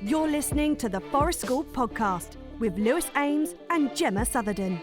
You're listening to the Forest School podcast with Lewis Ames and Gemma Southerden.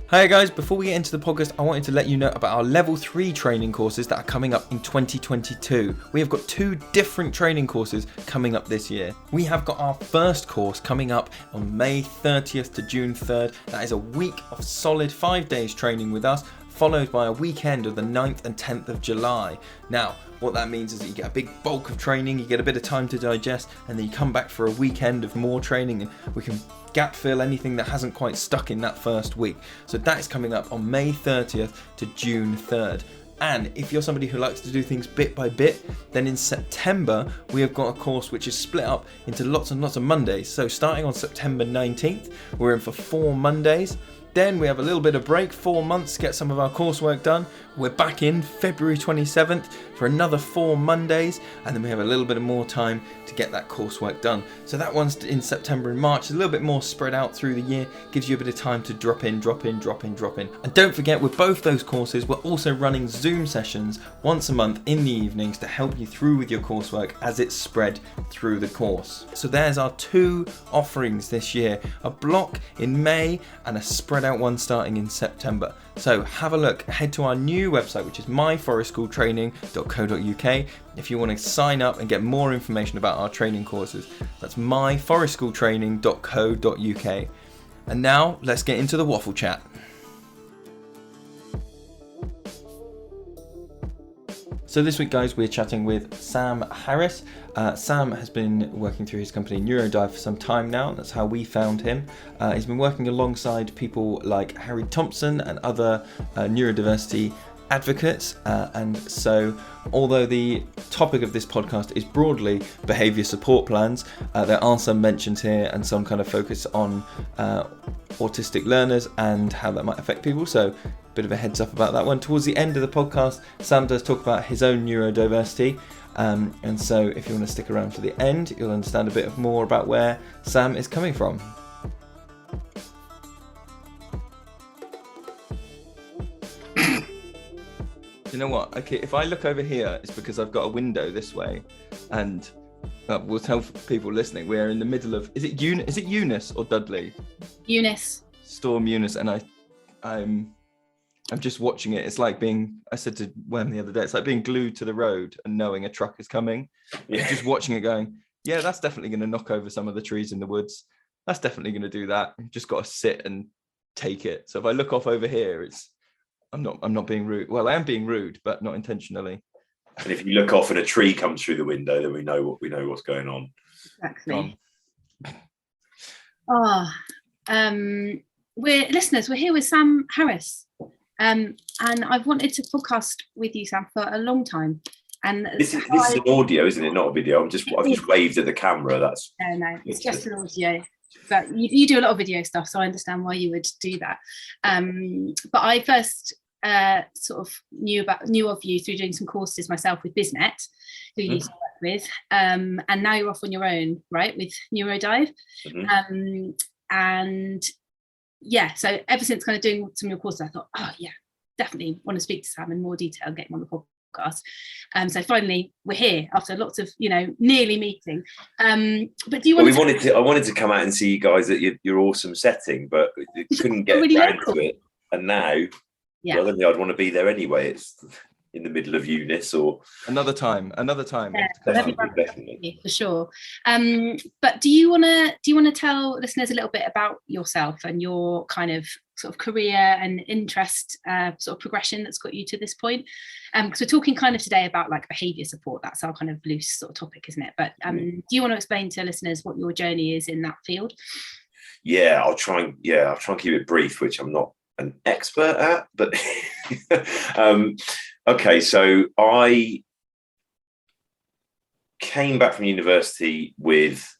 Hi guys, before we get into the podcast, I wanted to let you know about our level 3 training courses that are coming up in 2022. We have got 2 different training courses coming up this year. We have got our first course coming up on May 30th to June 3rd. That is a week of solid 5 days training with us, followed by a weekend of the 9th and 10th of July. Now, what that means is that you get a big bulk of training, you get a bit of time to digest, and then you come back for a weekend of more training, and we can gap fill anything that hasn't quite stuck in that first week. So that is coming up on May 30th to June 3rd. And if you're somebody who likes to do things bit by bit, then in September we have got a course which is split up into lots and lots of Mondays. So starting on September 19th, we're in for 4 Mondays. Then we have a little bit of break, 4 months to get some of our coursework done. We're back in February 27th for another 4 Mondays, and then we have a little bit of more time to get that coursework done. So that one's in September and March, a little bit more spread out through the year, gives you a bit of time to drop in. And don't forget, with both those courses, we're also running Zoom sessions once a month in the evenings to help you through with your coursework as it's spread through the course. So there's our 2 offerings this year, a block in May and a spread out one starting in September. So have a look, head to our new website, which is myforestschooltraining.co.uk if you want to sign up and get more information about our training courses. That's myforestschooltraining.co.uk. And now let's get into the waffle chat. So this week, guys, we're chatting with Sam Harris. Sam has been working through his company Neurodive for some time now. That's how we found him. He's been working alongside people like Harry Thompson and other neurodiversity advocates. And so, although the topic of this podcast is broadly behaviour support plans, there are some mentions here and some kind of focus on autistic learners and how that might affect people. So bit of a heads up about that one. Towards the end of the podcast, Sam does talk about his own neurodiversity, and so if you want to stick around for the end, you'll understand a bit more about where Sam is coming from. You know what? Okay, if I look over here, it's because I've got a window this way, and we'll tell people listening we're in the middle of. Is it Eunice or Dudley? Eunice. Storm Eunice, and I'm just watching it. It's like I said to Wem the other day, it's like being glued to the road and knowing a truck is coming. Yeah. Just watching it going, yeah, that's definitely going to knock over some of the trees in the woods. That's definitely going to do that. You've just got to sit and take it. So if I look off over here, I'm not being rude. Well, I am being rude, but not intentionally. And if you look off and a tree comes through the window, then we know what's going on. Exactly. We're here with Sam Harris. And I've wanted to podcast with you, Sam, for a long time. And this is an audio, isn't it? Not a video. I've just waved at the camera. No, it's just an audio. But you do a lot of video stuff, so I understand why you would do that. But I first sort of knew of you through doing some courses myself with BizNet, who you used to work with. And now you're off on your own, right, with Neurodive. Mm-hmm. And yeah, so ever since kind of doing some of your courses, I thought, oh yeah, definitely want to speak to Sam in more detail and get him on the podcast. So finally, we're here after lots of, nearly meeting. But do you want I wanted to come out and see you guys at your awesome setting, but couldn't get really down to it. And now, yeah. Well, I don't think I'd want to be there anyway. It's in the middle of Eunice or another time. Yeah, definitely, for sure. But do you want to tell listeners a little bit about yourself and your kind of sort of career and interest sort of progression that's got you to this point? Because we're talking kind of today about like behaviour support. That's our kind of loose sort of topic, isn't it? But do you want to explain to listeners what your journey is in that field? Yeah, I'll try and keep it brief, which I'm not an expert at, but okay, so I came back from university with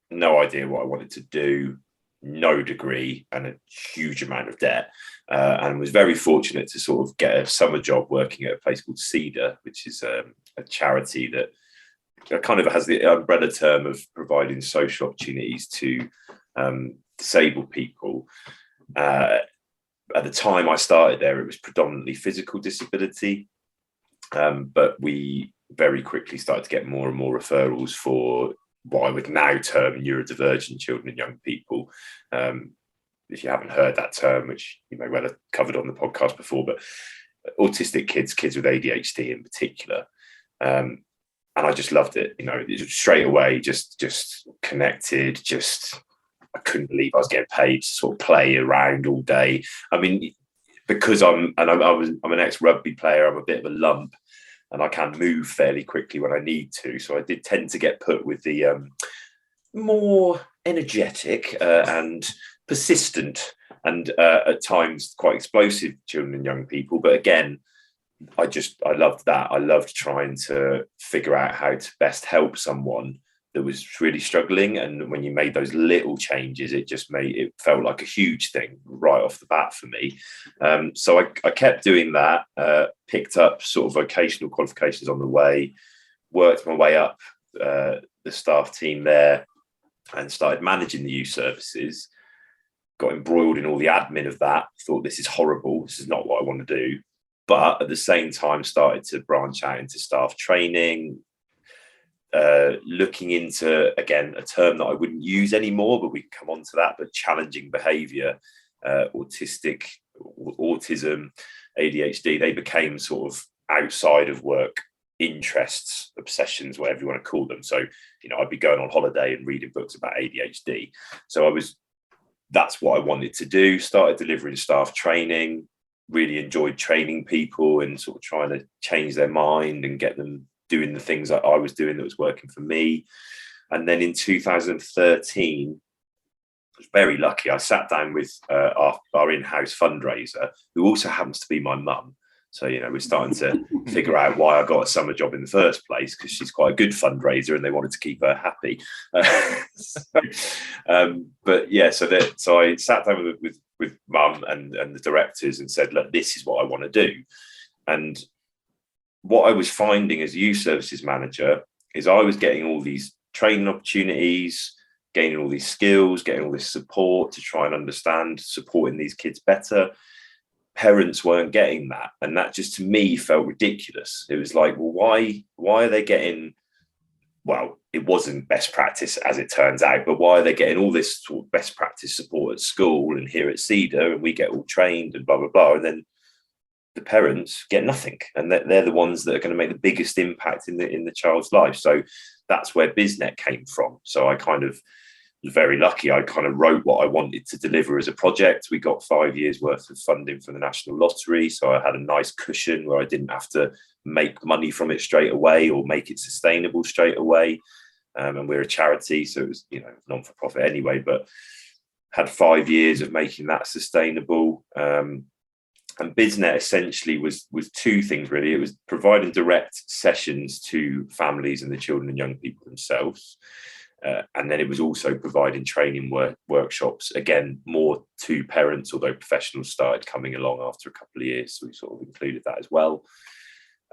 no idea what I wanted to do, no degree, and a huge amount of debt, and was very fortunate to sort of get a summer job working at a place called Cedar, which is a charity that kind of has the umbrella term of providing social opportunities to disabled people. At the time I started there, it was predominantly physical disability, but we very quickly started to get more and more referrals for what I would now term neurodivergent children and young people. If you haven't heard that term, which you may well have covered on the podcast before, but autistic kids with ADHD in particular. And I just loved it, straight away, just connected, I couldn't believe I was getting paid to sort of play around all day. I mean, because I'm an ex-rugby player, I'm a bit of a lump, and I can move fairly quickly when I need to. So I did tend to get put with the more energetic and persistent and at times quite explosive children and young people. But again, I loved that. I loved trying to figure out how to best help someone that was really struggling. And when you made those little changes, it felt like a huge thing right off the bat for me. So I kept doing that, picked up sort of vocational qualifications on the way, worked my way up the staff team there, and started managing the youth services. Got embroiled in all the admin of that, thought this is horrible, this is not what I want to do. But at the same time, started to branch out into staff training, looking into, again, a term that I wouldn't use anymore, but we can come on to that, but challenging behaviour, autism, ADHD, they became sort of outside of work interests, obsessions, whatever you want to call them. So, I'd be going on holiday and reading books about ADHD. So that's what I wanted to do. Started delivering staff training, really enjoyed training people and sort of trying to change their mind and get them doing the things that I was doing that was working for me. And then in 2013, I was very lucky. I sat down with our in-house fundraiser, who also happens to be my mum. So, we're starting to figure out why I got a summer job in the first place, because she's quite a good fundraiser and they wanted to keep her happy. But yeah, so I sat down with mum and the directors and said, look, this is what I want to do. And what I was finding as a youth services manager is I was getting all these training opportunities, gaining all these skills, getting all this support to try and understand supporting these kids better. Parents weren't getting that. And that just, to me, felt ridiculous. It was like, well, why are they getting, well, it wasn't best practice as it turns out, but why are they getting all this sort of best practice support at school and here at Cedar, and we get all trained and blah, blah, blah. And then the parents get nothing. And they're the ones that are going to make the biggest impact in the child's life. So that's where BizNet came from. So I kind of was very lucky. I kind of wrote what I wanted to deliver as a project. We got 5 years worth of funding from the National Lottery. So I had a nice cushion where I didn't have to make money from it straight away or make it sustainable straight away. And we're a charity, so it was, non-for-profit anyway, but had 5 years of making that sustainable. And BizNet essentially was two things, really. It was providing direct sessions to families and the children and young people themselves. And then it was also providing training workshops, again, more to parents, although professionals started coming along after a couple of years. So we sort of included that as well.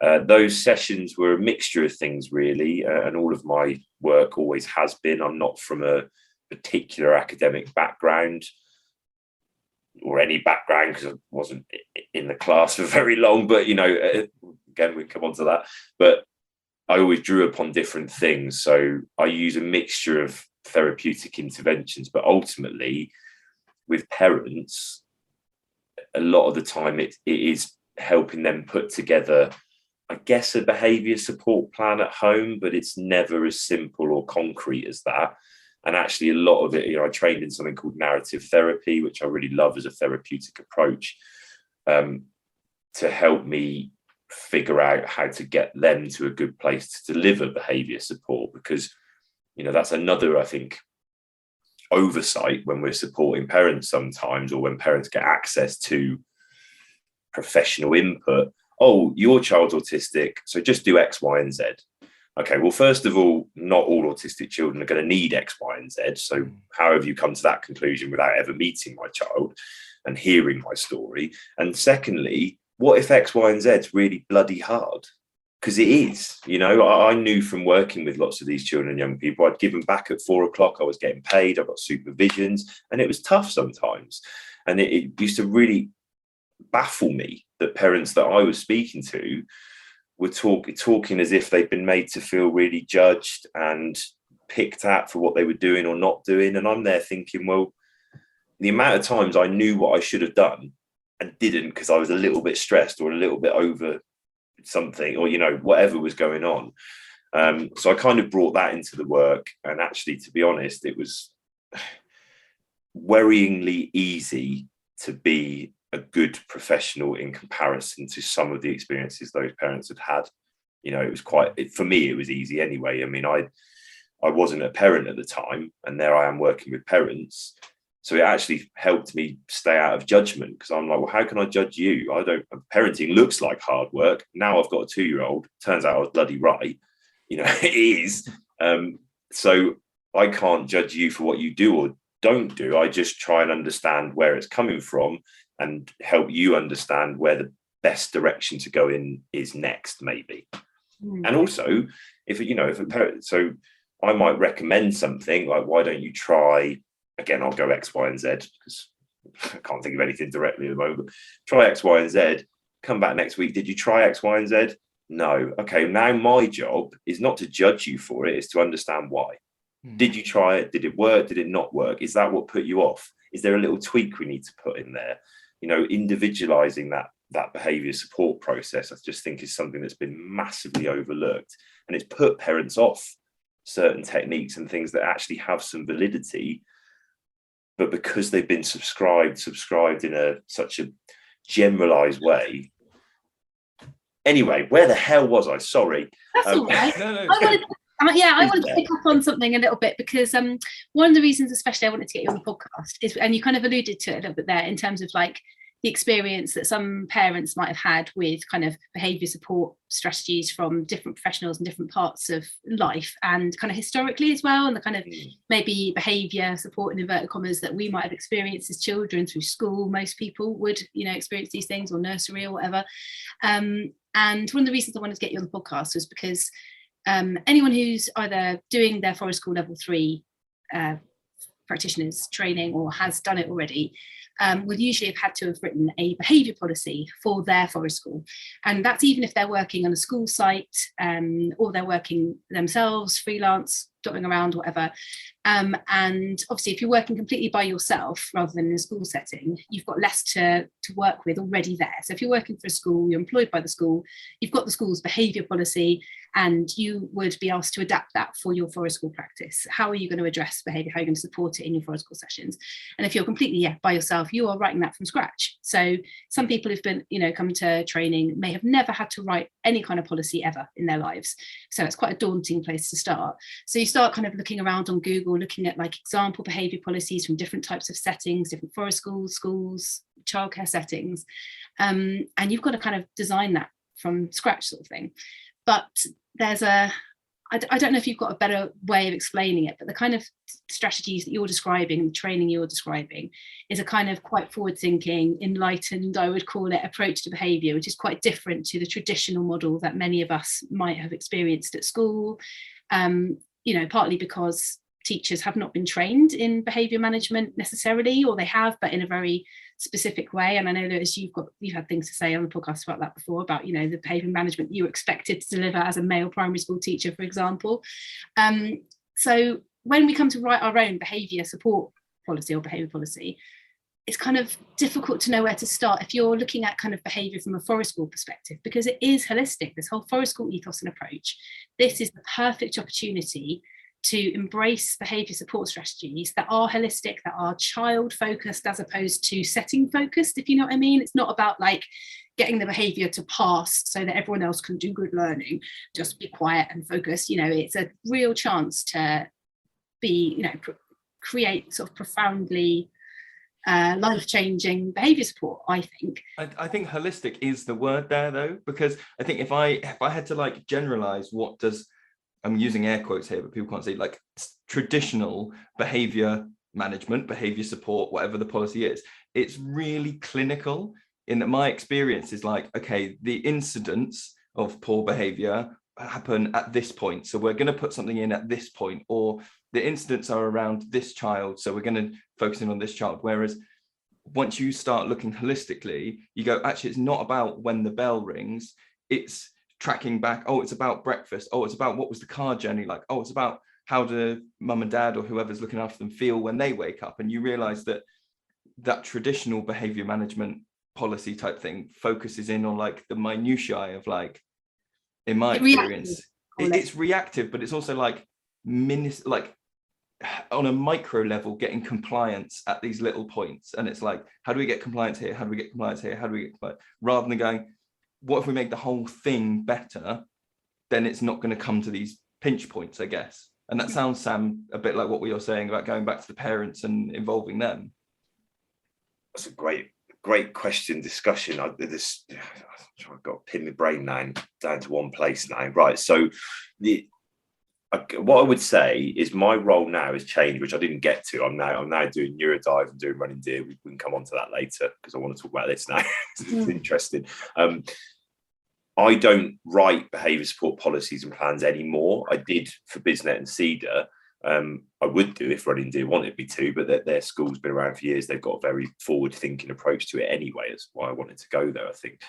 Those sessions were a mixture of things, really. And all of my work always has been. I'm not from a particular academic background or any background, because I wasn't in the class for very long. But, again, we come on to that. But I always drew upon different things. So I use a mixture of therapeutic interventions, but ultimately with parents, a lot of the time it is helping them put together, I guess, a behaviour support plan at home, but it's never as simple or concrete as that. And actually a lot of it, I trained in something called narrative therapy, which I really love as a therapeutic approach, to help me figure out how to get them to a good place to deliver behaviour support, because that's another, I think, oversight when we're supporting parents sometimes, or when parents get access to professional input. Oh, your child's autistic, so just do X, Y, and Z. Okay, well, first of all, not all autistic children are going to need X, Y, and Z. So how have you come to that conclusion without ever meeting my child and hearing my story? And secondly, what if X, Y, and Z is really bloody hard? Because it is. I knew from working with lots of these children and young people, I'd given back at 4 o'clock, I was getting paid, I got supervisions, and it was tough sometimes. And it used to really baffle me that parents that I was speaking to were talking as if they'd been made to feel really judged and picked at for what they were doing or not doing. And I'm there thinking, well, the amount of times I knew what I should have done and didn't because I was a little bit stressed or a little bit over something, or, whatever was going on. So I kind of brought that into the work. And actually, to be honest, it was worryingly easy to be a good professional in comparison to some of the experiences those parents had had. It was for me, it was easy anyway. I mean, I wasn't a parent at the time, and there I am working with parents. So it actually helped me stay out of judgment, because I'm like, well, how can I judge you? Parenting looks like hard work. Now I've got a 2-year-old. Turns out I was bloody right. It is. So I can't judge you for what you do or don't do. I just try and understand where it's coming from and help you understand where the best direction to go in is next, maybe. And also, if a parent, so I might recommend something like, why don't you try, again, I'll go X, Y, and Z, because I can't think of anything directly at the moment, but try X, Y, and Z, come back next week. Did you try X, Y, and Z? No. Okay, now my job is not to judge you for it, it's to understand why. Did you try it? Did it work? Did it not work? Is that what put you off? Is there a little tweak we need to put in there? Individualizing that behavior support process, I just think is something that's been massively overlooked, and it's put parents off certain techniques and things that actually have some validity, but because they've been subscribed in such a generalized way. Anyway, where the hell was I? Sorry. That's all right. No. I wanted to pick up on something a little bit, because one of the reasons especially I wanted to get you on the podcast is, and you kind of alluded to it a little bit there, in terms of like the experience that some parents might have had with kind of behaviour support strategies from different professionals in different parts of life, and kind of historically as well, and the kind of maybe behaviour support in inverted commas that we might have experienced as children through school. Most people would, experience these things, or nursery or whatever. And one of the reasons I wanted to get you on the podcast was because anyone who's either doing their Forest School Level 3 practitioners training or has done it already would usually have had to have written a behaviour policy for their Forest School. And that's even if they're working on a school site or they're working themselves, freelance, dotting around, whatever. And obviously, if you're working completely by yourself rather than in a school setting, you've got less to work with already there. So if you're working for a school, you're employed by the school, you've got the school's behaviour policy, and you would be asked to adapt that for your Forest School practice. How are you going to address behaviour? How are you going to support it in your Forest School sessions? And if you're completely by yourself, you are writing that from scratch. So some people who've been, come to training may have never had to write any kind of policy ever in their lives. So it's quite a daunting place to start. So you start kind of looking around on Google, looking at like example behaviour policies from different types of settings, different Forest schools, childcare settings. And you've got to kind of design that from scratch, sort of thing. But there's I don't know if you've got a better way of explaining it, but the kind of strategies that you're describing and the training you're describing is a kind of quite forward-thinking, enlightened, I would call it, approach to behaviour, which is quite different to the traditional model that many of us might have experienced at school, partly because teachers have not been trained in behaviour management necessarily, or they have, but in a very specific way. And I know that you've had things to say on the podcast about that before, about the behaviour management you were expected to deliver as a male primary school teacher, for example. So when we come to write our own behaviour support policy or behaviour policy, it's kind of difficult to know where to start if you're looking at kind of behaviour from a Forest School perspective, because it is holistic, this whole Forest School ethos and approach. This is the perfect opportunity to embrace behaviour support strategies that are holistic, that are child focused as opposed to setting focused, if you know what I mean. It's not about like getting the behaviour to pass so that everyone else can do good learning, just be quiet and focus. It's a real chance to be, create sort of profoundly life-changing behaviour support, I think. I think holistic is the word there, though, because I think if I had to like generalize, what does, I'm using air quotes here, but people can't see, like traditional behavior management, behavior support, whatever the policy is, it's really clinical in that my experience is like, okay, the incidents of poor behavior happen at this point, so we're going to put something in at this point, or the incidents are around this child, so we're going to focus in on this child. Whereas once you start looking holistically, you go, actually, it's not about when the bell rings, it's tracking back. Oh, it's about breakfast. Oh, it's about what was the car journey like. Oh, it's about how do mum and dad or whoever's looking after them feel when they wake up. And you realize that that traditional behavior management policy type thing focuses in on like the minutiae of like, in my experience, it's reactive, but it's also like like on a micro level, getting compliance at these little points. And it's like, how do we get compliance here? How do we get compliance here? How do we get compliance? Rather than going, what if we make the whole thing better? Then it's not going to come to these pinch points, I guess. And that sounds, Sam, a bit like what we were saying about going back to the parents and involving them. That's a great question, discussion. I've got to pin my brain now down to one place now. Right. So what I would say is my role now has changed, which I didn't get to. I'm now doing Neurodive and doing Running Deer. We can come on to that later because I want to talk about this now. It's interesting. I don't write behaviour support policies and plans anymore. I did for BizNet and Cedar. I would do if Running Deer wanted me to, but their school's been around for years. They've got a very forward-thinking approach to it anyway. That's why I wanted to go there, I think.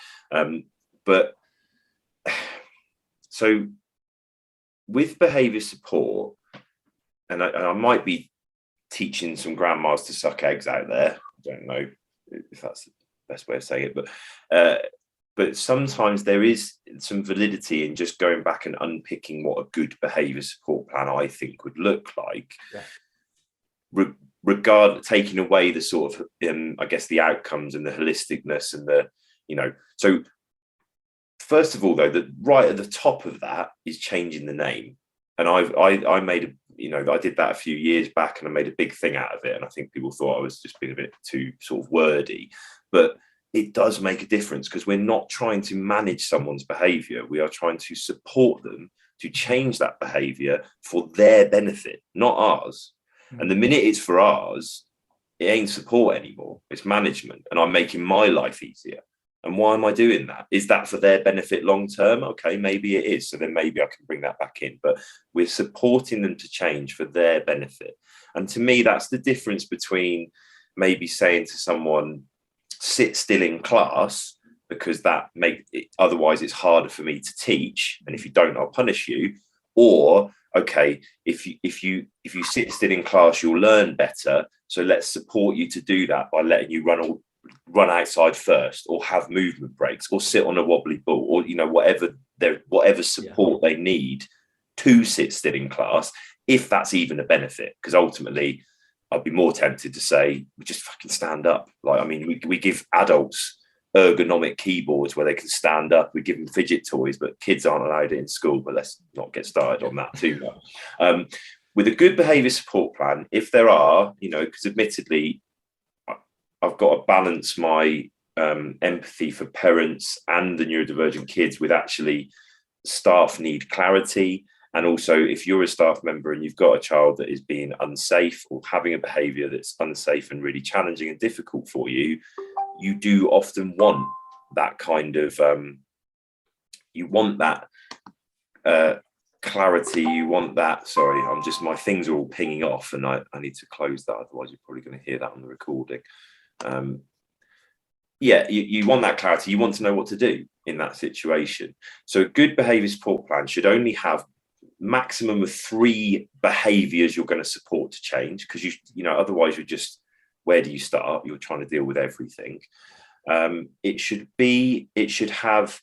But so with behaviour support, and I might be teaching some grandmas to suck eggs out there. I don't know if that's the best way of saying it, but sometimes there is some validity in just going back and unpicking what a good behaviour support plan I think would look like. Yeah. Taking away the sort of, I guess, the outcomes and the holisticness and the, so first of all, though, right at the top of that is changing the name. And I made I did that a few years back and I made a big thing out of it. And I think people thought I was just being a bit too sort of wordy, but it does make a difference because we're not trying to manage someone's behavior. We are trying to support them to change that behavior for their benefit, not ours. Mm-hmm. And the minute it's for ours, it ain't support anymore. It's management. And I'm making my life easier. And why am I doing that? Is that for their benefit long term? Okay, maybe it is. So then maybe I can bring that back in. But we're supporting them to change for their benefit. And to me, that's the difference between maybe saying to someone, sit still in class, because otherwise it's harder for me to teach. And if you don't, I'll punish you. Or, okay, if you sit still in class, you'll learn better. So let's support you to do that by letting you run outside first, or have movement breaks, or sit on a wobbly ball, or whatever support they need to sit still in class, if that's even a benefit. Because ultimately, I'd be more tempted to say, we just fucking stand up. Like, I mean, we give adults ergonomic keyboards where they can stand up. We give them fidget toys, but kids aren't allowed it in school. But let's not get started on that too much. With a good behaviour support plan, if there are, because admittedly, I've got to balance my empathy for parents and the neurodivergent kids with actually staff need clarity. And also, if you're a staff member and you've got a child that is being unsafe or having a behaviour that's unsafe and really challenging and difficult for you, you do often want that kind of, you want that clarity, you want that, sorry, my things are all pinging off and I need to close that, otherwise you're probably going to hear that on the recording. You want that clarity, you want to know what to do in that situation. So a good behaviour support plan should only have maximum of 3 behaviours you're going to support to change, because otherwise you're just, where do you start? You're trying to deal with everything. It should have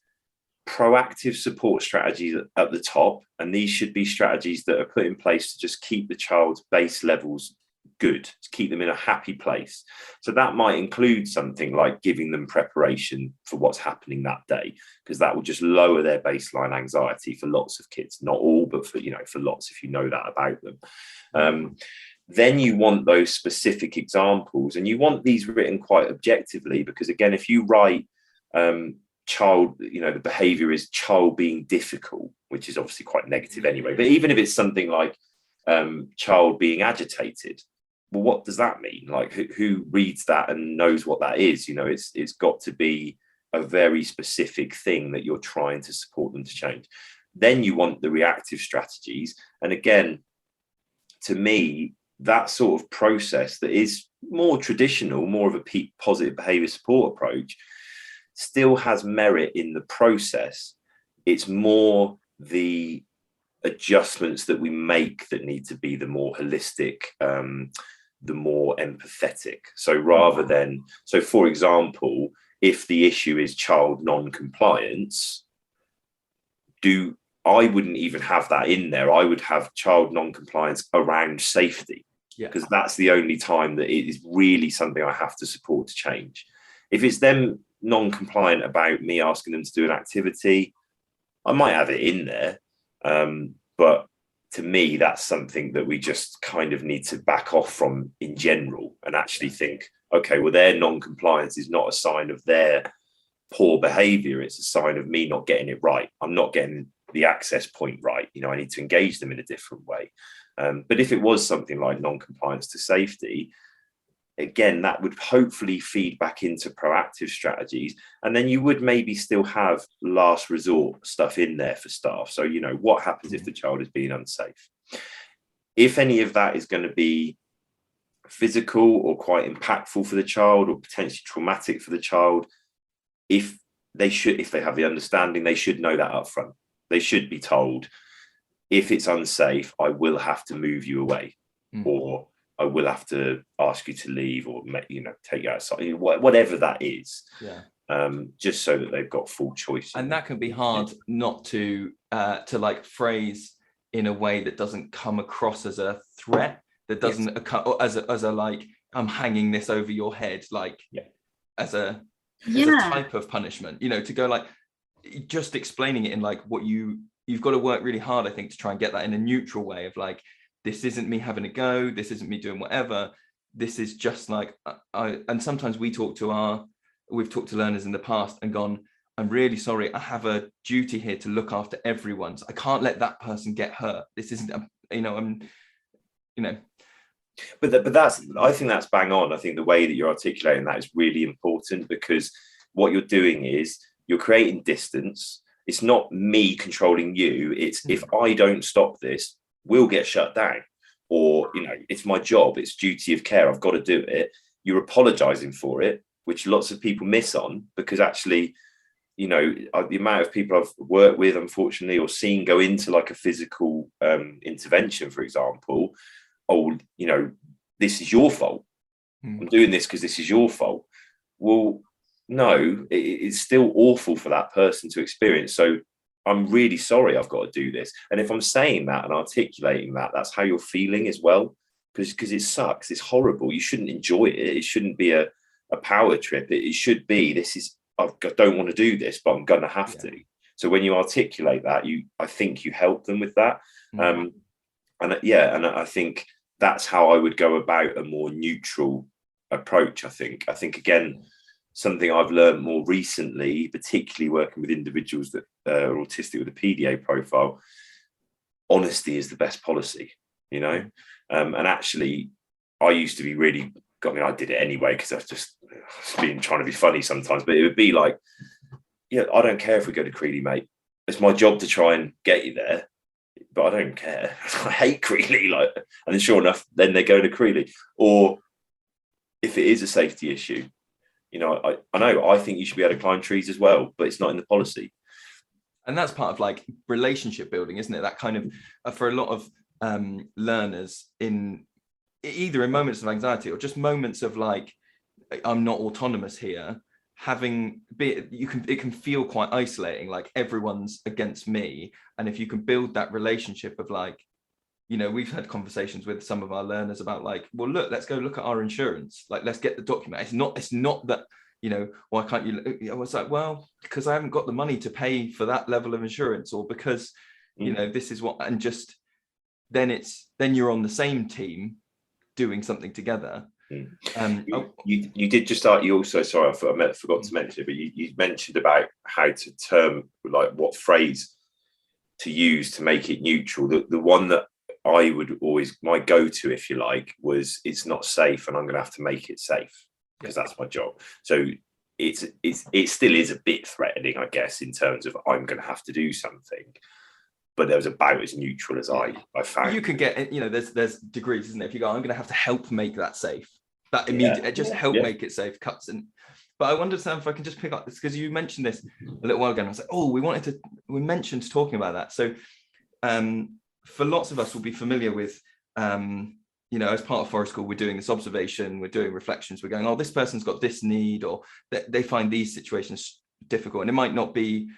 proactive support strategies at the top, and these should be strategies that are put in place to just keep the child's base levels good, to keep them in a happy place. So that might include something like giving them preparation for what's happening that day, because that will just lower their baseline anxiety for lots of kids, not all, but for lots, if you know that about them. Then you want those specific examples, and you want these written quite objectively, because again, if you write child, the behavior is child being difficult, which is obviously quite negative anyway, but even if it's something like child being agitated, well, what does that mean? Like, who reads that and knows what that is? It's got to be a very specific thing that you're trying to support them to change. Then you want the reactive strategies, and again, to me, that sort of process that is more traditional, more of a positive behaviour support approach, still has merit in the process, It's more the adjustments that we make that need to be the more holistic, the more empathetic. So rather than, so for example, if the issue is child non-compliance, I wouldn't even have that in there. I would have child non-compliance around safety, because that's the only time that it is really something I have to support to change. If it's them non-compliant about me asking them to do an activity, I might have it in there. But to me, that's something that we just kind of need to back off from in general and actually think, okay, well, their non-compliance is not a sign of their poor behavior. It's a sign of me not getting it right. I'm not getting the access point right. I need to engage them in a different way. But if it was something like non-compliance to safety, again, that would hopefully feed back into proactive strategies. And then you would maybe still have last resort stuff in there for staff. So, what happens if the child is being unsafe? If any of that is going to be physical or quite impactful for the child or potentially traumatic for the child, if they have the understanding, they should know that up front. They should be told, if it's unsafe, I will have to move you away, or I will have to ask you to leave, or take you outside, whatever that is. Just so that they've got full choice. And that can be hard not to like phrase in a way that doesn't come across as a threat, that doesn't as a like, I'm hanging this over your head, like as a type of punishment. To go like, just explaining it in like what you've got to work really hard, I think, to try and get that in a neutral way of like, this isn't me having a go, this isn't me doing whatever, this is just like, and sometimes we've talked to learners in the past and gone, I'm really sorry, I have a duty here to look after everyone, so I can't let that person get hurt. This isn't, But I think that's bang on. I think the way that you're articulating that is really important, because what you're doing is you're creating distance. It's not me controlling you. It's if I don't stop this, we'll get shut down, or it's my job, it's duty of care, I've got to do it. You're apologizing for it, which lots of people miss on, because actually the amount of people I've worked with, unfortunately, or seen go into like a physical intervention, for example, this is your fault, I'm doing this because this is your fault. Well, no, it's still awful for that person to experience. So I'm really sorry I've got to do this. And if I'm saying that and articulating that, that's how you're feeling as well, because it sucks. It's horrible. You shouldn't enjoy it. It shouldn't be a power trip. It should be, I don't want to do this, but I'm going to have to. So when you articulate that, I think you help them with that. And I think that's how I would go about a more neutral approach. I think again, something I've learned more recently, particularly working with individuals that are autistic with a PDA profile, honesty is the best policy, and actually I used to be really, I did it anyway, because I was just been trying to be funny sometimes, but it would be like, I don't care if we go to Creedy, mate. It's my job to try and get you there, but I don't care. I hate Creedy, and then sure enough, then they go to Creedy. Or if it is a safety issue, I think you should be able to climb trees as well, but it's not in the policy. And that's part of like relationship building, isn't it? That kind of, for a lot of learners, in either in moments of anxiety or just moments of like, I'm not autonomous here, it can feel quite isolating, like everyone's against me. And if you can build that relationship of like, we've had conversations with some of our learners about like, well, look, let's go look at our insurance. Like, let's get the document. It's not that, why can't you? I was like, well, because I haven't got the money to pay for that level of insurance, or because, this is what, and just then you're on the same team doing something together. You did just start. You also, sorry, I forgot to mention it, but you mentioned about how to term, like what phrase to use to make it neutral. The one that I would always, my go-to, if you like, was, it's not safe and I'm going to have to make it safe, because that's my job. So it still is a bit threatening, I guess, in terms of I'm going to have to do something, but there was about as neutral as I found. You can get, there's degrees, isn't it? If you go, I'm going to have to help make that safe, that immediate, help make it safe, cuts in. But I wonder, Sam, if I can just pick up this, because you mentioned this a little while ago, and I was like, we wanted to we mentioned talking about that. So for lots of us will be familiar with, as part of Forest School, we're doing this observation, we're doing reflections, we're going, oh, this person's got this need, or they find these situations difficult. And it might not be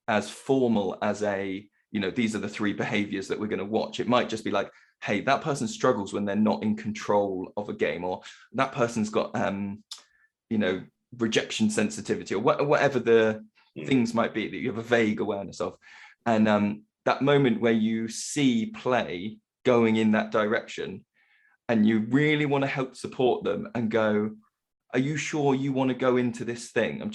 as formal as these are the 3 behaviors that we're going to watch. It might just be like, hey, that person struggles when they're not in control of a game, or that person's got, rejection sensitivity, or whatever the things might be that you have a vague awareness of. And that moment where you see play going in that direction and you really want to help support them and go, are you sure you want to go into this thing?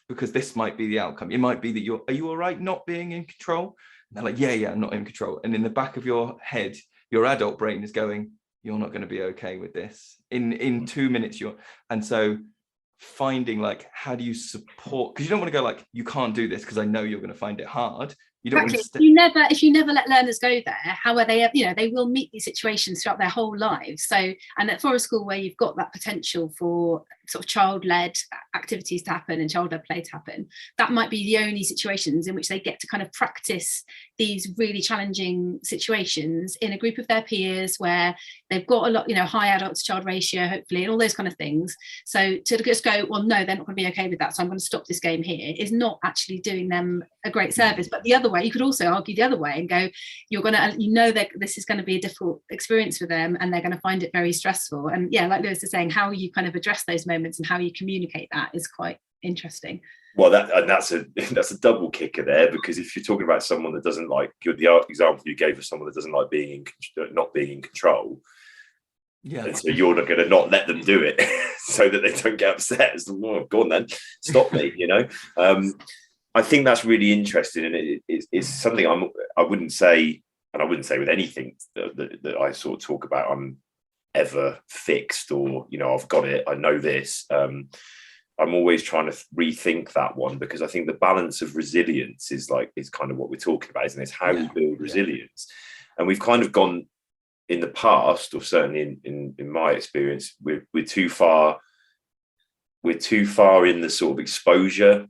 Because this might be the outcome. It might be that are you all right not being in control? And they're like, yeah, I'm not in control. And in the back of your head, your adult brain is going, you're not going to be okay with this. In 2 minutes, and so finding like, how do you support? Because you don't want to go like, you can't do this because I know you're going to find it hard. You don't want to if you never let learners go there, how are they, they will meet these situations throughout their whole lives. So, and at Forest School, where you've got that potential for sort of child-led activities to happen and child-led play to happen, that might be the only situations in which they get to kind of practice these really challenging situations in a group of their peers, where they've got a lot, high adult to child ratio, hopefully, and all those kind of things. So to just go, well, no, they're not going to be okay with that, so I'm going to stop this game here, is not actually doing them a great service. But the other way, you could also argue the other way and go, you're going to, that this is going to be a difficult experience for them and they're going to find it very stressful. And yeah, like Lewis is saying, how you kind of address those moments and how you communicate that is quite interesting. Well, that's a double kicker there, because if you're talking about someone that doesn't like, the example you gave of someone that doesn't like not being in control, and so you're not going to not let them do it so that they don't get upset. Oh, go on then, stop me. I think that's really interesting, and it's something I wouldn't say with anything that I sort of talk about I'm ever fixed, or I've got it, I know this. I'm always trying to rethink that one, because I think the balance of resilience is kind of what we're talking about, isn't it? It's how we build resilience. And we've kind of gone in the past, or certainly in my experience, we're too far in the sort of exposure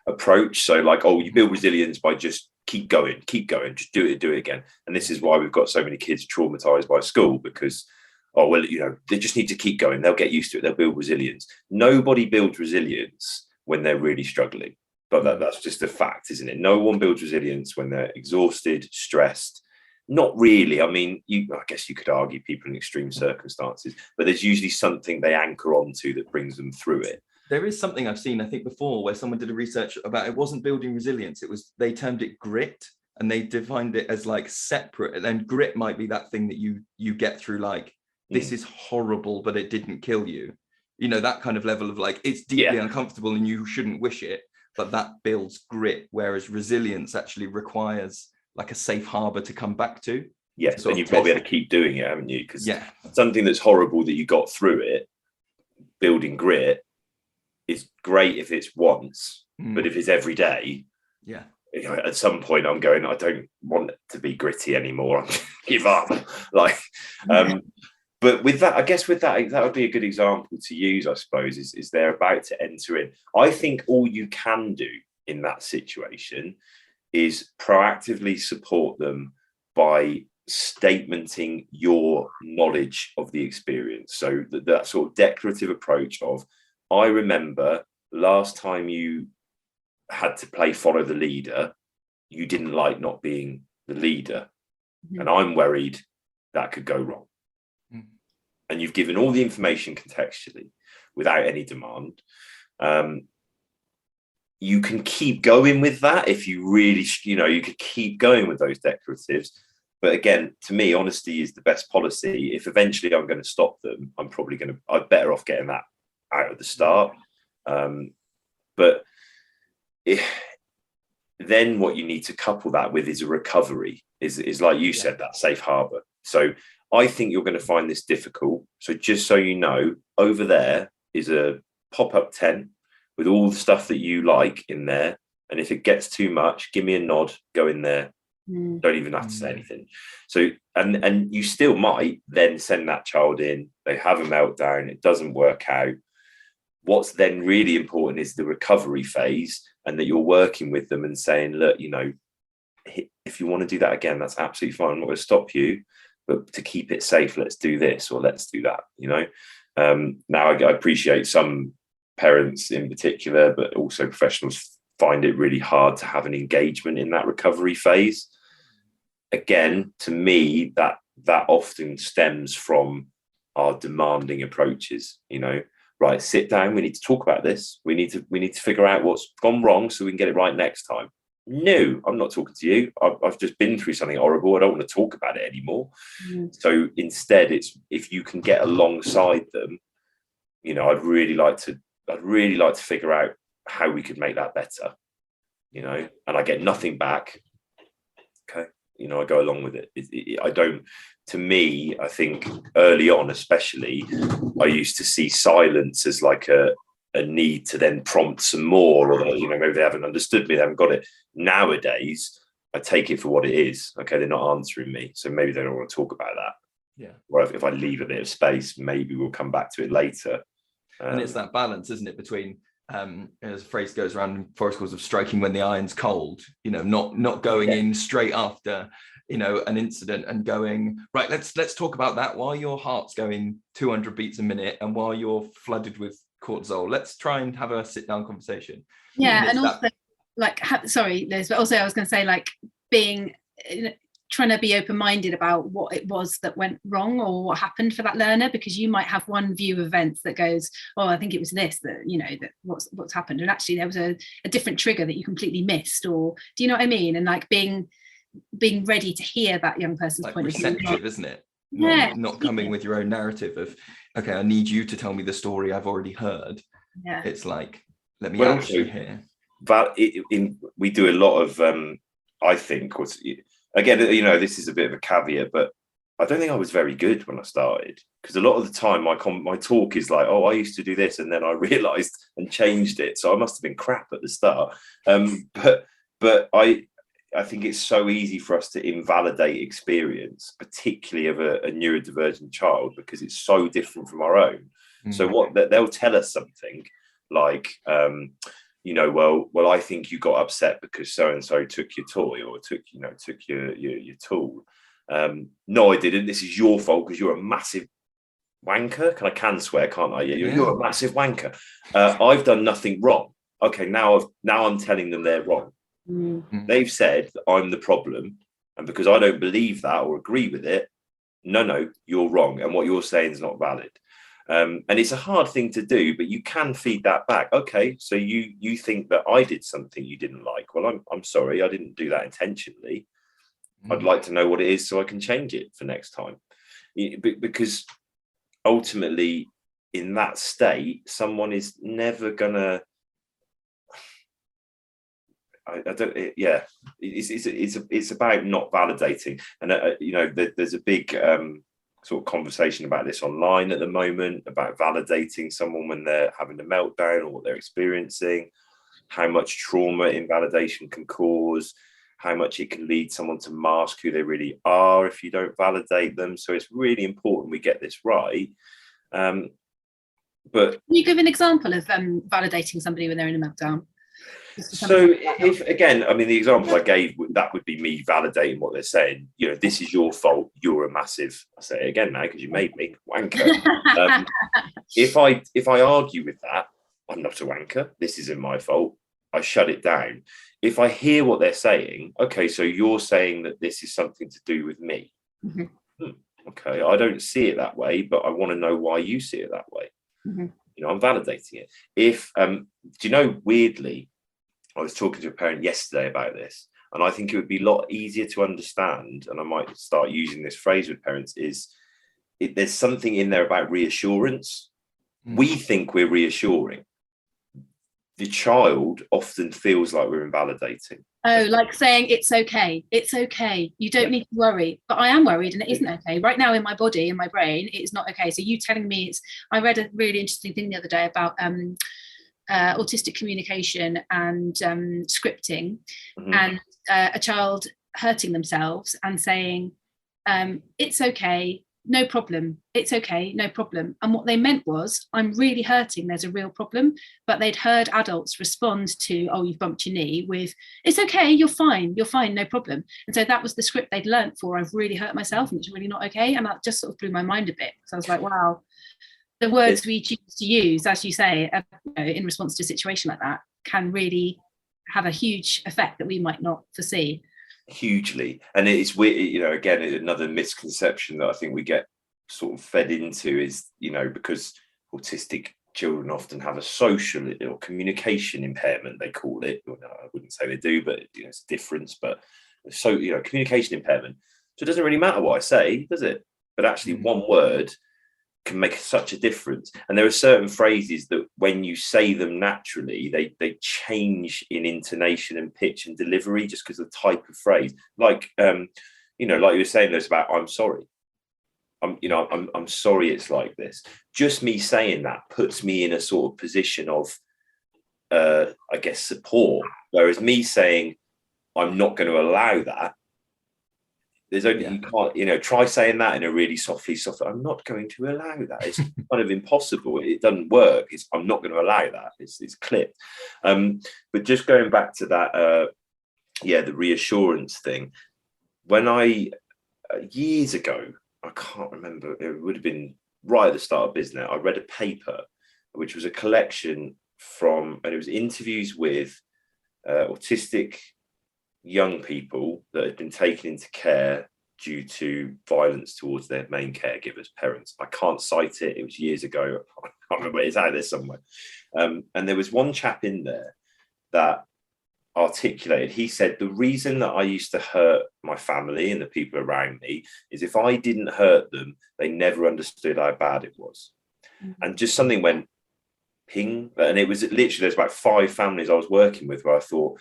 approach. So like, oh, you build resilience by just keep going, just do it again. And this is why we've got so many kids traumatized by school, because they just need to keep going. They'll get used to it. They'll build resilience. Nobody builds resilience when they're really struggling. But that's just a fact, isn't it? No one builds resilience when they're exhausted, stressed. Not really. I mean, I guess you could argue people in extreme circumstances, but there's usually something they anchor onto that brings them through it. There is something I've seen, I think, before, where someone did a research about, it wasn't building resilience. They termed it grit, and they defined it as like separate. And then grit might be that thing that you get through, like, this is horrible, but it didn't kill you. That kind of level of like, it's deeply uncomfortable and you shouldn't wish it, but that builds grit. Whereas resilience actually requires like a safe harbor to come back to. Yes, and you've got to be able to keep doing it, haven't you? Because something that's horrible that you got through it, building grit, is great if it's once, but if it's every day, at some point I'm going, I don't want it to be gritty anymore. I give up. But with that, I guess that would be a good example to use, I suppose, is they're about to enter in. I think all you can do in that situation is proactively support them by statementing your knowledge of the experience. So that sort of declarative approach of, I remember last time you had to play follow the leader, you didn't like not being the leader. And I'm worried that could go wrong. And you've given all the information contextually without any demand. You can keep going with that if you really, you could keep going with those declaratives. But again, to me, honesty is the best policy. If eventually I'm going to stop them, I'm better off getting that out at the start. But then what you need to couple that with is a recovery, is like you said, that safe harbor. So I think you're going to find this difficult. So just so you know, over there is a pop-up tent with all the stuff that you like in there. And if it gets too much, give me a nod, go in there. Don't even have to say anything. So, and you still might then send that child in, they have a meltdown, it doesn't work out. What's then really important is the recovery phase, and that you're working with them and saying, look, if you want to do that again, that's absolutely fine. I'm not going to stop you, but to keep it safe, let's do this or let's do that. Now I appreciate some parents in particular, but also professionals find it really hard to have an engagement in that recovery phase. Again, to me, that often stems from our demanding approaches. Right, sit down, we need to talk about this, we need to figure out what's gone wrong so we can get it right next time. No, I'm not talking to you. I've just been through something horrible. I don't want to talk about it anymore. So instead, it's, if you can get alongside them, I'd really like to figure out how we could make that better, and I get nothing back. Okay. I go along with it. I don't, to me, I think early on, especially, I used to see silence as like a need to then prompt some more, or, maybe they haven't understood me, they haven't got it. Nowadays, I take it for what it is. Okay, they're not answering me, so maybe they don't want to talk about that. Yeah. Or if I leave a bit of space, maybe we'll come back to it later. And it's that balance, isn't it, between as a phrase goes around in forest schools, of striking when the iron's cold, not going in straight after an incident and going, right, let's talk about that while your heart's going 200 beats a minute and while you're flooded with cortisol. Let's try and have a sit down conversation. And also sorry, Liz, but also I was going to say, like, being trying to be open-minded about what it was that went wrong or what happened for that learner, because you might have one view of events that goes, oh, I think it was this, that that what's happened, and actually there was a different trigger that you completely missed, or do you know what I mean? And like being ready to hear that young person's like point of view, receptive, isn't it? Not coming with your own narrative of, okay, I need you to tell me the story I've already heard. It's like, let me actually hear. But we do a lot of I think, again, this is a bit of a caveat, but I don't think I was very good when I started, because a lot of the time my talk is like, oh, I used to do this, and then I realized and changed it, so I must have been crap at the start. But I think it's so easy for us to invalidate experience, particularly of a neurodivergent child, because it's so different from our own. So what they'll tell us something like, well, I think you got upset because so and so took your toy, or took your tool. No, I didn't. This is your fault because you're a massive wanker. I can swear, can't I? You're a massive wanker. I've done nothing wrong. Okay, now I'm telling them they're wrong. They've said that I'm the problem, and because I don't believe that or agree with it, no, you're wrong, and what you're saying is not valid. And it's a hard thing to do, but you can feed that back. Okay, so you think that I did something you didn't like. Well, I'm sorry, I didn't do that intentionally. I'd like to know what it is so I can change it for next time. Because ultimately, in that state, someone is never gonna. I don't. It's about not validating, and there's a big sort of conversation about this online at the moment, about validating someone when they're having a meltdown or what they're experiencing, how much trauma invalidation can cause, how much it can lead someone to mask who they really are if you don't validate them. So it's really important we get this right. But can you give an example of validating somebody when they're in a meltdown? So if, again, I mean, the example I gave, that would be me validating what they're saying. This is your fault. You're a massive, I say it again now because you made me, wanker. If I argue with that, I'm not a wanker. This isn't my fault. I shut it down. If I hear what they're saying, okay, so you're saying that this is something to do with me. Okay, I don't see it that way, but I want to know why you see it that way. I'm validating it. If, do you know, weirdly, I was talking to a parent yesterday about this, and I think it would be a lot easier to understand, and I might start using this phrase with parents, there's something in there about reassurance. We think we're reassuring. The child often feels like we're invalidating. Oh, like saying it's okay. You don't need to worry, but I am worried and it isn't okay. Right now in my body, in my brain, it's not okay. So you telling me I read a really interesting thing the other day about autistic communication and scripting, and a child hurting themselves and saying, it's okay, no problem, it's okay, no problem. And what they meant was, I'm really hurting, there's a real problem. But they'd heard adults respond to, oh, you've bumped your knee, with, it's okay, you're fine, no problem. And so that was the script they'd learnt for, I've really hurt myself and it's really not okay. And that just sort of blew my mind a bit. So I was like, wow, the words we choose to use, as you say, in response to a situation like that, can really have a huge effect that we might not foresee. Hugely. And it's weird, again, another misconception that I think we get sort of fed into is, because autistic children often have a social or communication impairment, they call it. Well, no, I wouldn't say they do, but it's a difference. But so, communication impairment. So it doesn't really matter what I say, does it? But actually, one word can make such a difference. And there are certain phrases that when you say them naturally, they change in intonation and pitch and delivery just because of the type of phrase. Like like you were saying, there's about I'm sorry. I'm sorry it's like this. Just me saying that puts me in a sort of position of I guess support. Whereas me saying I'm not going to allow that, there's only, you can't, try saying that in a really soft. I'm not going to allow that. It's kind of impossible. It doesn't work. I'm not going to allow that. It's clipped. But just going back to that, the reassurance thing. When I, years ago, I can't remember, it would have been right at the start of business, I read a paper, which was a collection and it was interviews with autistic young people that had been taken into care due to violence towards their main caregivers, parents. I can't cite it. It was years ago. I can't remember. It's out there somewhere. And there was one chap in there that articulated, he said, the reason that I used to hurt my family and the people around me is if I didn't hurt them, they never understood how bad it was. And just something went ping. And it was literally, there's about 5 families I was working with where I thought,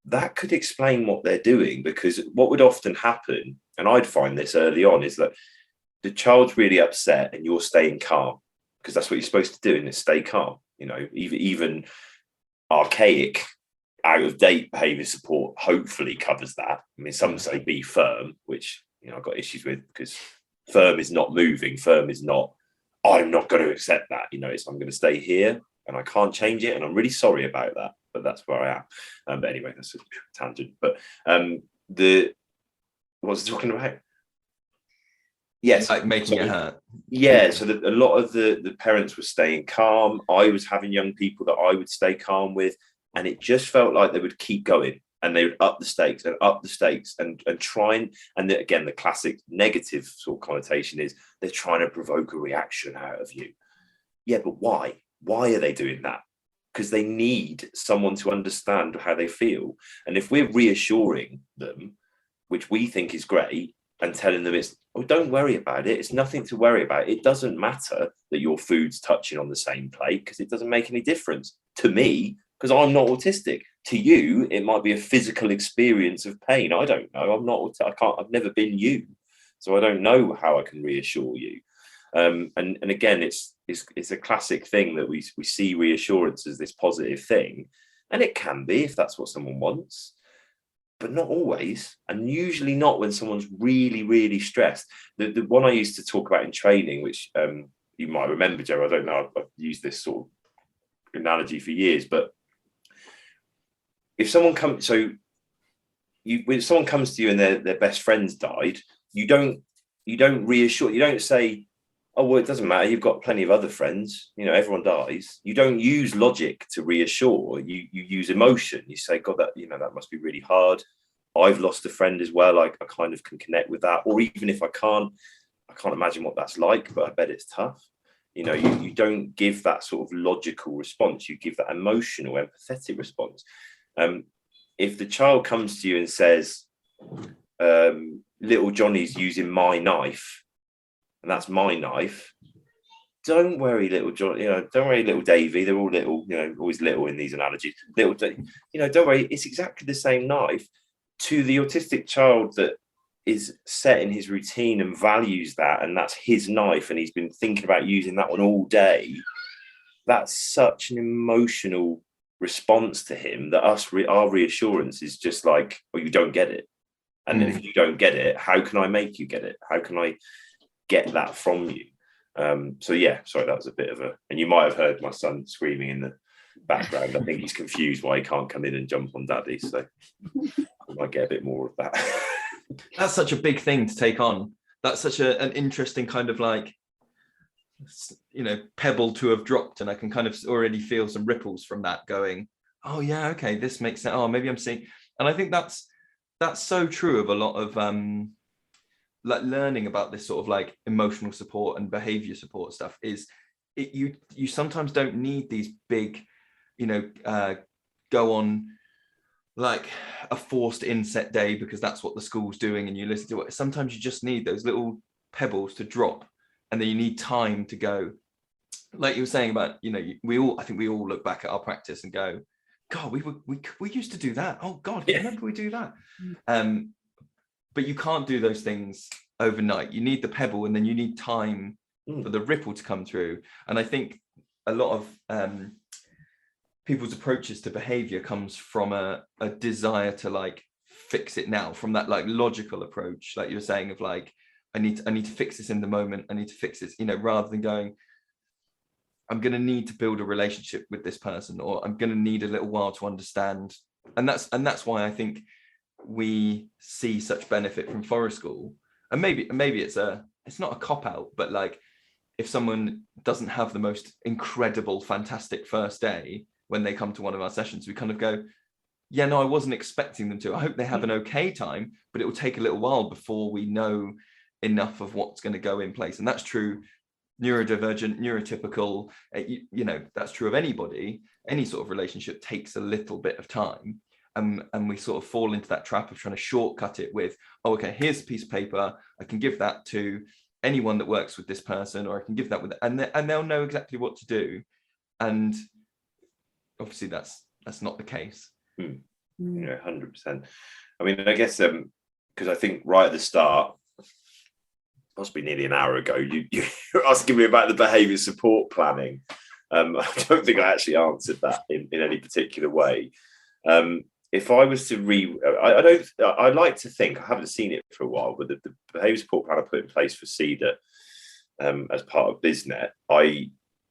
that could explain what they're doing, because what would often happen, and I'd find this early on, is that the child's really upset and you're staying calm, because that's what you're supposed to do, and it's stay calm. Even archaic, out of date behaviour support hopefully covers that. I mean, some say be firm, which I've got issues with, because firm is not moving. Firm is not, I'm not going to accept that. It's I'm going to stay here and I can't change it, and I'm really sorry about that. But that's where I am. But anyway, that's a tangent. But what was I talking about? Yes, like making it hurt. Yeah, so a lot of the parents were staying calm. I was having young people that I would stay calm with, and it just felt like they would keep going, and they would up the stakes and try and again, the classic negative sort of connotation is they're trying to provoke a reaction out of you. Yeah, but why? Why are they doing that? Because they need someone to understand how they feel. And if we're reassuring them, which we think is great, and telling them don't worry about it, it's nothing to worry about. It doesn't matter that your food's touching on the same plate, because it doesn't make any difference to me, because I'm not autistic. To you, it might be a physical experience of pain. I don't know. I've never been you. So I don't know how I can reassure you. And again, it's a classic thing that we see reassurance as this positive thing, and it can be if that's what someone wants, but not always, and usually not when someone's really, really stressed. The one I used to talk about in training, which you might remember, Joe, I don't know, I've used this sort of analogy for years, but if someone comes to you and their best friend's died, you don't reassure, you don't say, oh, well, it doesn't matter, you've got plenty of other friends, everyone dies. You don't use logic to reassure, you use emotion. You say, God, that that must be really hard. I've lost a friend as well. I kind of can connect with that. Or even if I can't imagine what that's like, but I bet it's tough. You don't give that sort of logical response. You give that emotional, empathetic response. If the child comes to you and says, little Johnny's using my knife, and that's my knife, don't worry, little John. Don't worry, little Davy. They're all little. Always little in these analogies. Little, don't worry. It's exactly the same knife. To the autistic child that is set in his routine and values that, and that's his knife, and he's been thinking about using that one all day. That's such an emotional response to him that our reassurance is just like, well, you don't get it, and if you don't get it, how can I make you get it? How can I get that from you. So yeah, sorry, that was a bit of a, and you might have heard my son screaming in the background. I think he's confused why he can't come in and jump on daddy, so I might get a bit more of that. That's such a big thing to take on. That's such an interesting kind of like, you know, pebble to have dropped, and I can kind of already feel some ripples from that going, oh yeah, okay, this makes sense. Oh, maybe I'm seeing, and I think that's so true of a lot of like learning about this sort of like emotional support and behavior support stuff. Is it, you sometimes don't need these big, you know, go on like a forced inset day because that's what the school's doing and you listen to it. Sometimes you just need those little pebbles to drop, and then you need time to go, like you were saying about, you know, I think we all look back at our practice and go, God, we used to do that. Oh God, yeah. Remember we do that? But you can't do those things overnight. You need the pebble, and then you need time for the ripple to come through. And I think a lot of people's approaches to behavior comes from a desire to like fix it now, from that like logical approach, like you were saying, of like, I need to fix this in the moment. I need to fix this, you know, rather than going, I'm going to need to build a relationship with this person, or I'm going to need a little while to understand. And that's why I think we see such benefit from Forest School. And maybe it's not a cop out, but like if someone doesn't have the most incredible, fantastic first day when they come to one of our sessions, we kind of go, yeah, no, I wasn't expecting them to. I hope they have an okay time, but it will take a little while before we know enough of what's going to go in place. And that's true neurodivergent, neurotypical, you know, that's true of anybody. Any sort of relationship takes a little bit of time. And we sort of fall into that trap of trying to shortcut it with, oh, okay, here's a piece of paper. I can give that to anyone that works with this person, or I can give that with, and they'll know exactly what to do. And obviously that's not the case. Yeah, 100%. I mean, I guess because I think right at the start, possibly nearly an hour ago, you're asking me about the behaviour support planning. I don't think I actually answered that in any particular way. If I was to I like to think, I haven't seen it for a while, but the behaviour support plan I put in place for CEDA as part of BizNet, I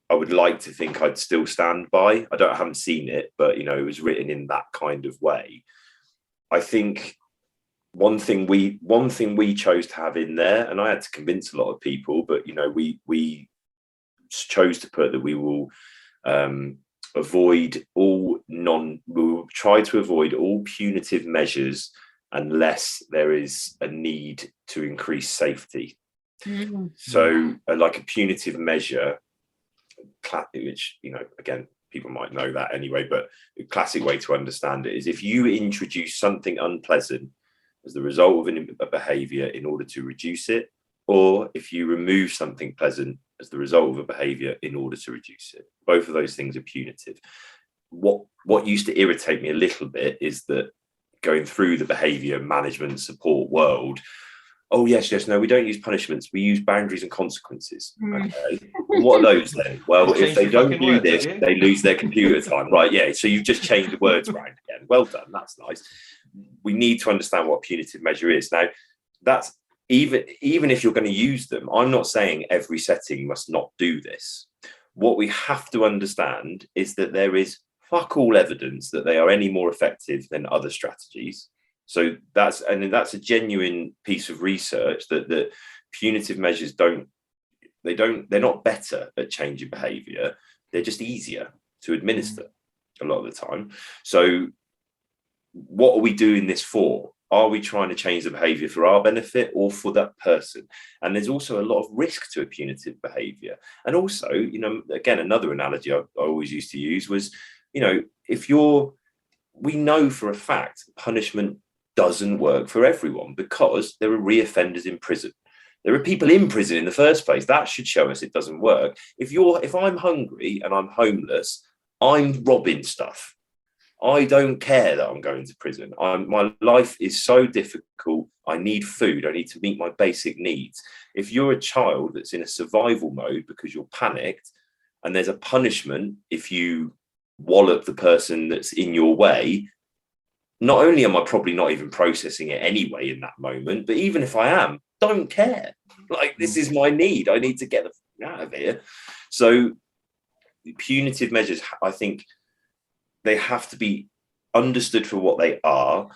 would like to think I'd still stand by. I haven't seen it, but you know, it was written in that kind of way. I think one thing we chose to have in there, and I had to convince a lot of people, but you know, we chose to put that we will we'll try to avoid all punitive measures unless there is a need to increase safety. So like a punitive measure, which, you know, again, people might know that anyway, but the classic way to understand it is if you introduce something unpleasant as the result of a behavior in order to reduce it, or if you remove something pleasant as the result of a behavior in order to reduce it. Both of those things are punitive. What used to irritate me a little bit is that going through the behavior management support world, oh yes, no, we don't use punishments, we use boundaries and consequences. Okay. What are those then? Well, if they don't do this, they lose their computer time. Right, yeah, so you've just changed the words around again. Well done, that's nice. We need to understand what punitive measure is. Now, that's even if you're going to use them, I'm not saying every setting must not do this. What we have to understand is that there is fuck all evidence that they are any more effective than other strategies. So that's a genuine piece of research that punitive measures they're not better at changing behavior. They're just easier to administer a lot of the time. So what are we doing this for? Are we trying to change the behavior for our benefit or for that person? And there's also a lot of risk to a punitive behavior. And also, you know, again, another analogy I always used to use was, you know, we know for a fact punishment doesn't work for everyone because there are reoffenders in prison. There are people in prison in the first place. That should show us it doesn't work. If I'm hungry and I'm homeless, I'm robbing stuff. I don't care that I'm going to prison. My life is so difficult. I need food. I need to meet my basic needs. If you're a child that's in a survival mode because you're panicked and there's a punishment if you wallop the person that's in your way, not only am I probably not even processing it anyway in that moment, but even if I am, don't care. Like, this is my need. I need to get the out of here. So punitive measures, I think they have to be understood for what they are.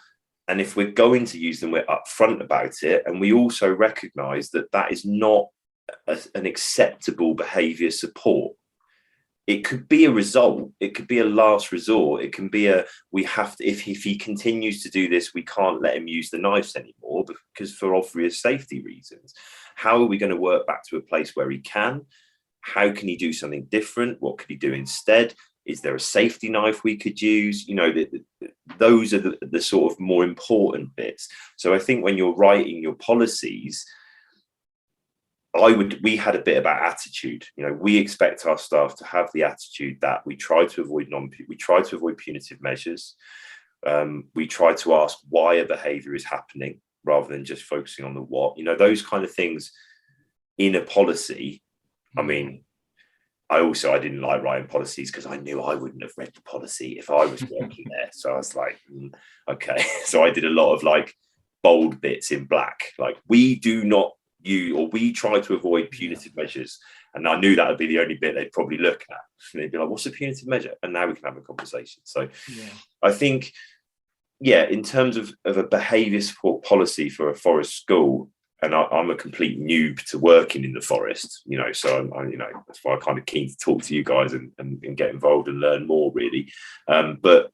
And if we're going to use them, we're upfront about it. And we also recognize that that is not an acceptable behavior support. It could be a result. It could be a last resort. It can be we have to, if he continues to do this, we can't let him use the knives anymore because for obvious safety reasons. How are we going to work back to a place where he can? How can he do something different? What could he do instead? Is there a safety knife we could use? You know, those are the sort of more important bits. So I think when you're writing your policies, we had a bit about attitude. You know, we expect our staff to have the attitude that we try to avoid punitive measures. We try to ask why a behavior is happening rather than just focusing on the what. You know, those kind of things in a policy. I mean, I didn't like writing policies because I knew I wouldn't have read the policy if I was working there. So I was like, okay. So I did a lot of like bold bits in black, like we try to avoid punitive measures. And I knew that would be the only bit they'd probably look at. And they'd be like, what's a punitive measure? And now we can have a conversation. So I think, in terms of a behaviour support policy for a forest school, and I'm a complete noob to working in the forest, you know, so I'm that's why I'm kind of keen to talk to you guys and get involved and learn more, really. But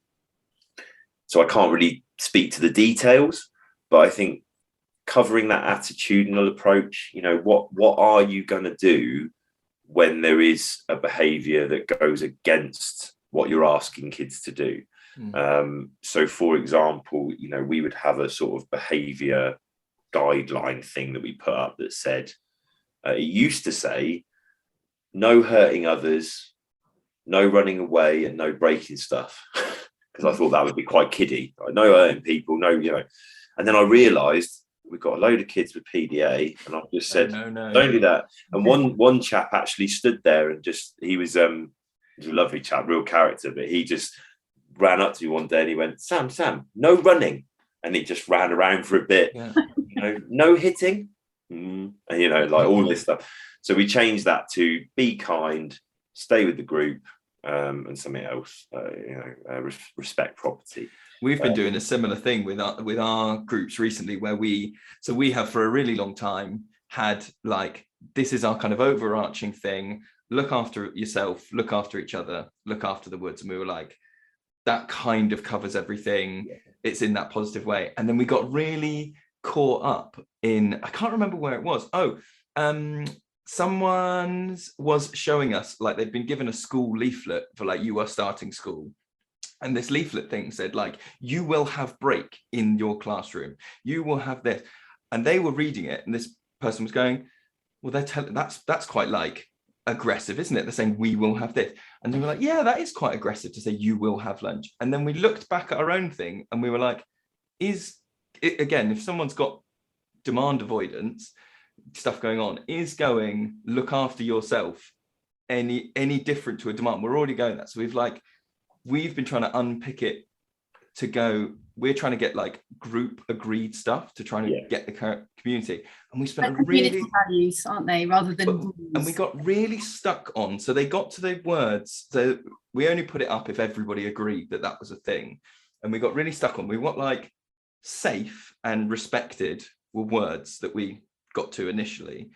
so I can't really speak to the details, but I think covering that attitudinal approach, you know, what are you going to do when there is a behaviour that goes against what you're asking kids to do? So, for example, you know, we would have a sort of behaviour guideline thing that we put up that said, it used to say, no hurting others, no running away, and no breaking stuff. Because I thought that would be quite kiddie. Like, no hurting people, no, you know. And then I realised we've got a load of kids with PDA, and I've just said, no. don't do that. And one chap actually stood there and he was a lovely chap, real character, but he just ran up to me one day and he went, Sam, no running. And he just ran around for a bit, you know, no hitting, and, you know, like all this stuff. So we changed that to be kind, stay with the group, and something else, respect property. We've been doing a similar thing with our groups recently, where we have for a really long time had like, this is our kind of overarching thing: look after yourself, look after each other, look after the woods. And we were like, that kind of covers everything. It's in that positive way. And then we got really caught up in, I can't remember where it was. Someone was showing us, like, they'd been given a school leaflet for like, you are starting school. And this leaflet thing said, like, you will have break in your classroom. You will have this. And they were reading it. And this person was going, well, that's quite like aggressive, isn't it? They're saying, we will have this. And they were like, yeah, that is quite aggressive to say you will have lunch. And then we looked back at our own thing and we were like, is it, again, if someone's got demand avoidance stuff going on, is going look after yourself any different to a demand? We're already going that. So we've been trying to unpick it to go, we're trying to get like group agreed stuff to try and get the community. And we spent like community values, aren't they, rather than rules. And we got really stuck on, so they got to the words, so we only put it up if everybody agreed that was a thing. And we got really stuck on, we got like safe and respected were words that we got to initially.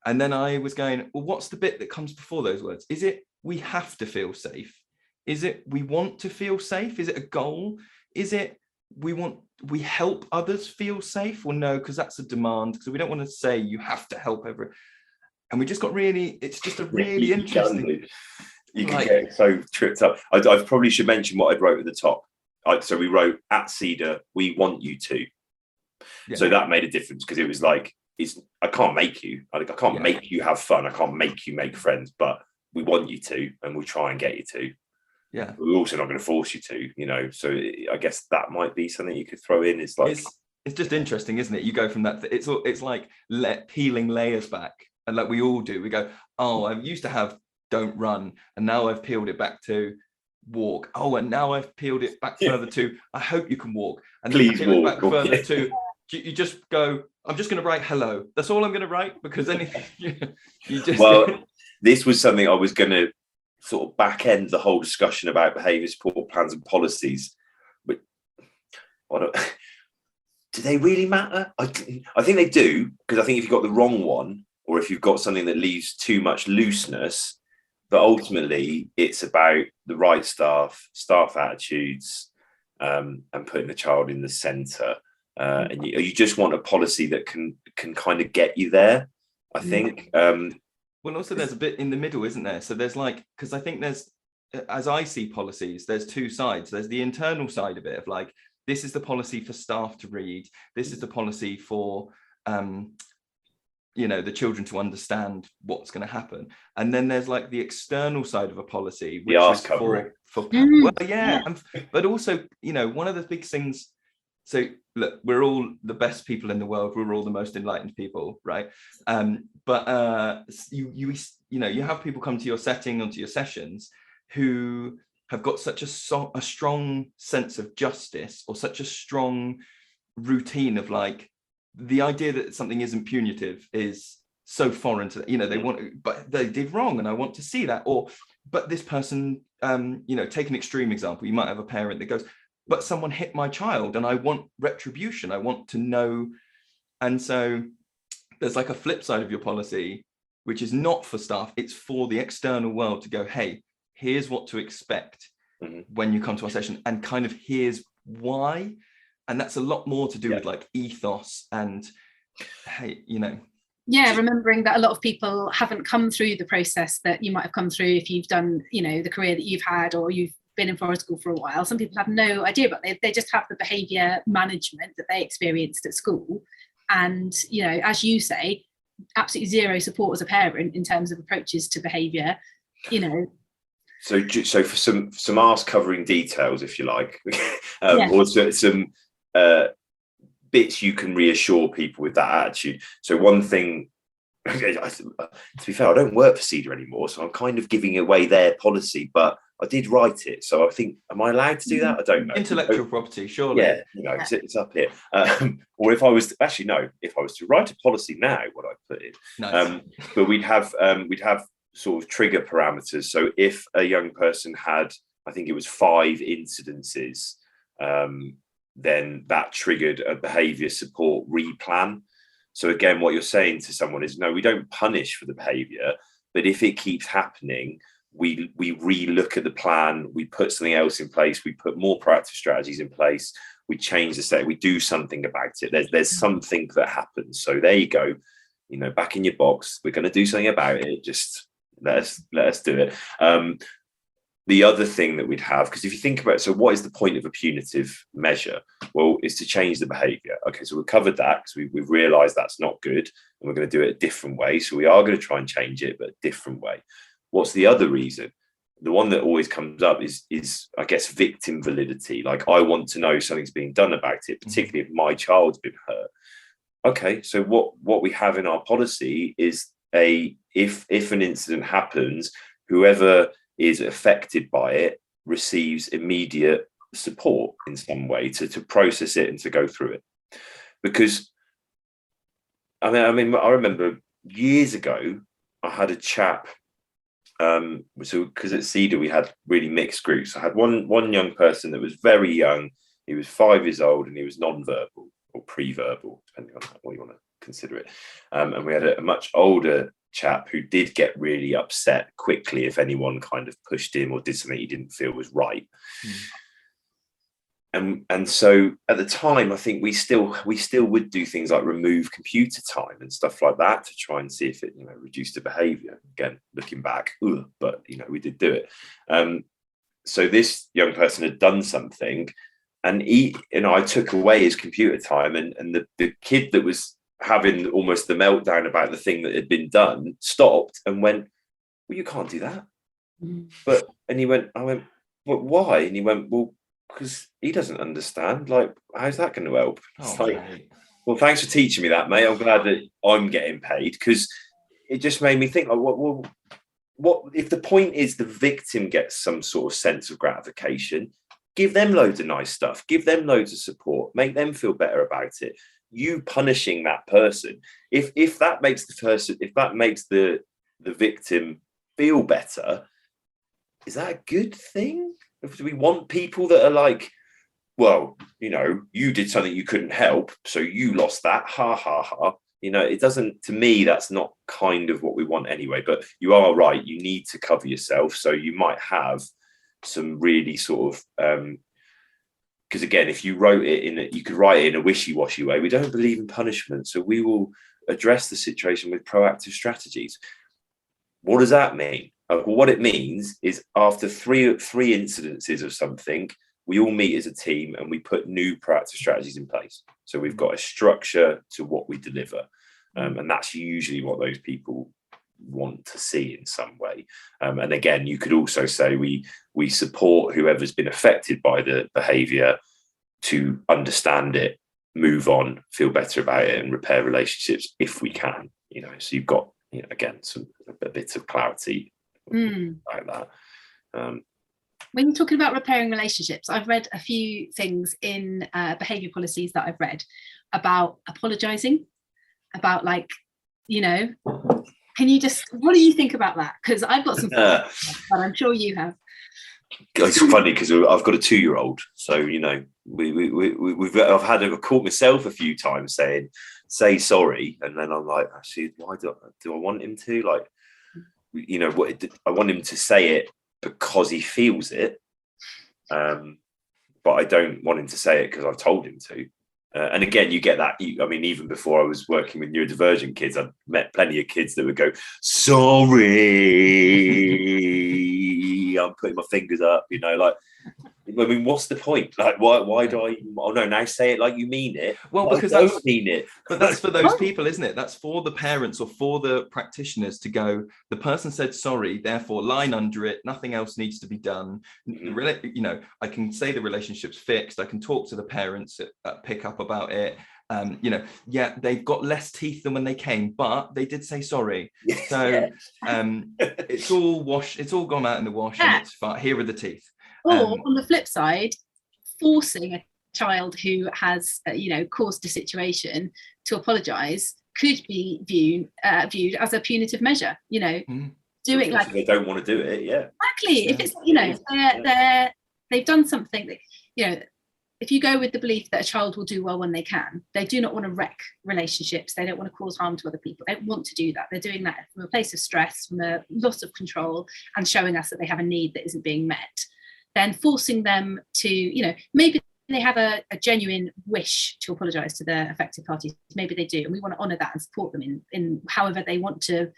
And then I was going, well, what's the bit that comes before those words? Is it we have to feel safe? Is it we want to feel safe? Is it a goal? Is it we help others feel safe? Well, no, because that's a demand. So we don't want to say you have to help everyone. And we just got really, it's just a really interesting. You can get so tripped up. I probably should mention what I wrote at the top. So we wrote, at Cedar, we want you to. Yeah. So that made a difference, because it was like, I can't make you. I can't make you have fun. I can't make you make friends, but we want you to, and we'll try and get you to. Yeah, we're also not going to force you to, you know. So I guess that might be something you could throw in. It's like, it's just interesting, isn't it? You go from that. It's like peeling layers back, and like we all do. We go, oh, I used to have don't run, and now I've peeled it back to walk. Oh, and now I've peeled it back further to I hope you can walk, and please then peel walk. it back further to you just go, I'm just going to write hello. That's all I'm going to write, because anything you just. Well, this was something I was going to sort of back end the whole discussion about behaviour support plans and policies. But do they really matter? I think they do, because I think if you've got the wrong one, or if you've got something that leaves too much looseness, but ultimately it's about the right staff attitudes, and putting the child in the centre. And you just want a policy that can kind of get you there, I think. Well, also there's a bit in the middle, isn't there? So there's like, because I think there's, as I see policies, there's two sides. There's the internal side of it, of like, this is the policy for staff to read. This is the policy for, the children to understand what's going to happen. And then there's like the external side of a policy, which is for well, yeah. But also, one of the big things. So look, we're all the best people in the world. We're all the most enlightened people, right? But you have people come to your setting, onto your sessions, who have got such a strong sense of justice, or such a strong routine of like, the idea that something isn't punitive is so foreign to they want, but they did wrong, and I want to see that. Or, but this person, take an extreme example. You might have a parent that goes, but someone hit my child and I want retribution. I want to know. And so there's like a flip side of your policy, which is not for staff. It's for the external world to go, hey, here's what to expect when you come to our session, and kind of here's why. And that's a lot more to do with like ethos and, hey, Yeah, remembering that a lot of people haven't come through the process that you might have come through if you've done, the career that you've had, or you've been in forest school for a while. Some people have no idea about it. They just have the behaviour management that they experienced at school. And, as you say, absolutely zero support as a parent in terms of approaches to behaviour, So for some arse covering details, if you like, or some bits you can reassure people with that attitude. So one thing, to be fair, I don't work for CEDA anymore, so I'm kind of giving away their policy, but I did write it. So I think, am I allowed to do that? I don't know. Intellectual property, surely. Yeah, it's up here. Or if I was to write a policy now, what I'd put in. Nice. But we'd have sort of trigger parameters. So if a young person had, I think it was 5 incidences, then that triggered a behaviour support replan. So again, what you're saying to someone is, no, we don't punish for the behaviour, but if it keeps happening, we re-look at the plan, we put something else in place, we put more proactive strategies in place, we change the state, we do something about it. There's something that happens. So there you go, back in your box, we're going to do something about it. Just let us do it. The other thing that we'd have, because if you think about it, so what is the point of a punitive measure? Well, it's to change the behaviour. Okay, so we've covered that, because we've realised that's not good, and we're going to do it a different way. So we are going to try and change it, but a different way. What's the other reason? The one that always comes up is I guess, victim validity. Like, I want to know something's being done about it, particularly if my child's been hurt. Okay, so what we have in our policy is if an incident happens, whoever is affected by it receives immediate support in some way to process it and to go through it. Because I remember years ago I had a chap, so because at CEDA we had really mixed groups. I had one young person that was very young. He was 5 years old and he was non-verbal or pre-verbal, depending on what you want to consider it. And we had a much older chap who did get really upset quickly if anyone kind of pushed him or did something he didn't feel was right. And so at the time, I think we still would do things like remove computer time and stuff like that to try and see if it reduced the behaviour. Again, looking back, but we did do it. So this young person had done something, and I took away his computer time, and the kid that was having almost the meltdown about the thing that had been done stopped and went, well, you can't do that. I went, well, why? And he went, well, because he doesn't understand. Like, how's that going to help? Well, thanks for teaching me that, mate. I'm glad that I'm getting paid, because it just made me think, like, what if the point is the victim gets some sort of sense of gratification? Give them loads of nice stuff, give them loads of support, make them feel better about it. you punishing that person, if that makes the victim feel better, is that a good thing? Do we want people that are like, well, you did something you couldn't help, so you lost that, ha ha ha. It doesn't, to me, that's not kind of what we want anyway. But you are right, you need to cover yourself. So you might have some really sort of because again, if you you could write it in a wishy-washy way. We don't believe in punishment, so we will address the situation with proactive strategies. What does that mean? Well, what it means is after three incidences of something, we all meet as a team and we put new proactive strategies in place. So we've got a structure to what we deliver. And that's usually what those people want to see in some way. And again, you could also say we support whoever's been affected by the behaviour to understand it, move on, feel better about it, and repair relationships if we can. So you've got again a bit of clarity like that. When you're talking about repairing relationships, I've read a few things in behaviour policies that I've read about apologising, about can you what do you think about that? Because I've got some thoughts, but I'm sure you have. It's funny because I've got a 2-year-old, so I've caught myself a few times saying say sorry, and then I'm like, actually, why do I want him to? Like, I want him to say it because he feels it, but I don't want him to say it because I've told him to. And again, you get that. Even before I was working with neurodivergent kids, I've met plenty of kids that would go, sorry, I'm putting my fingers up, what's the point? Like, why do I? Oh no, now say it like you mean it. Well, because I don't mean it. But that's for those people, isn't it? That's for the parents or for the practitioners to go, the person said sorry, therefore line under it, nothing else needs to be done. I can say the relationship's fixed. I can talk to the parents pick up about it. They've got less teeth than when they came, but they did say sorry. Yes, so it's all washed, it's all gone out in the wash, and it's fine. Here are the teeth. Or on the flip side, forcing a child who has caused a situation to apologise could be viewed as a punitive measure. Doing like they don't want to do it. Yeah, exactly. If it's they've done something that if you go with the belief that a child will do well when they can, they do not want to wreck relationships. They don't want to cause harm to other people. They don't want to do that. They're doing that from a place of stress, from a loss of control, and showing us that they have a need that isn't being met. Then forcing them to, maybe they have a genuine wish to apologise to the affected parties. Maybe they do, and we want to honour that and support them in however they want to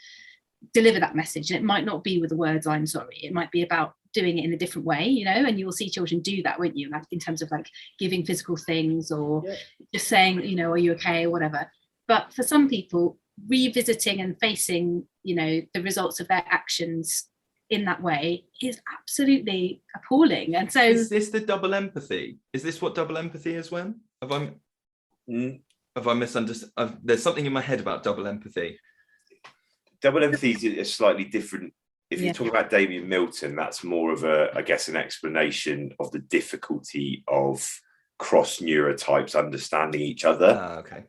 deliver that message. And it might not be with the words "I'm sorry." It might be about doing it in a different way, and you will see children do that, won't you? Like in terms of like giving physical things or just saying, are you okay or whatever. But for some people, revisiting and facing, the results of their actions in that way is absolutely appalling. And so is this the double empathy? Is this what double empathy is? When have I misunderstood? There's something in my head about double empathy. Double empathy is slightly different. If you're talking about Damien Milton, that's more of an explanation of the difficulty of cross neurotypes understanding each other. Okay.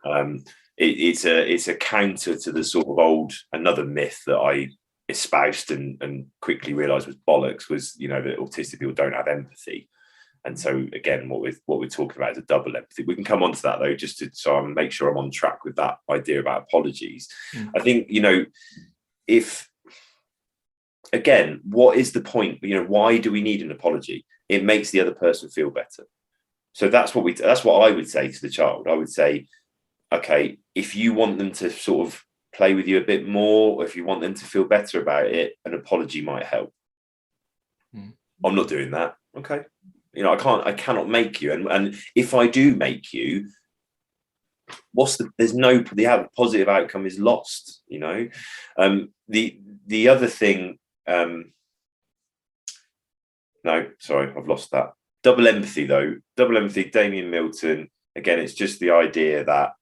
It's a counter to the sort of another myth that I espoused and quickly realised was bollocks, was that autistic people don't have empathy. And so again, what we're talking about is a double empathy. We can come on to that though, just so I make sure I'm on track with that idea about apologies. I think if again, what is the point? Why do we need an apology? It makes the other person feel better. So that's what I would say to the child. I would say, okay, if you want them to sort of play with you a bit more, or if you want them to feel better about it, an apology might help. I'm not doing that. Okay. I cannot make you. And if I do make you, the positive outcome is lost, the other thing, no, sorry, I've lost that. Double empathy, Damien Milton, again, it's just the idea that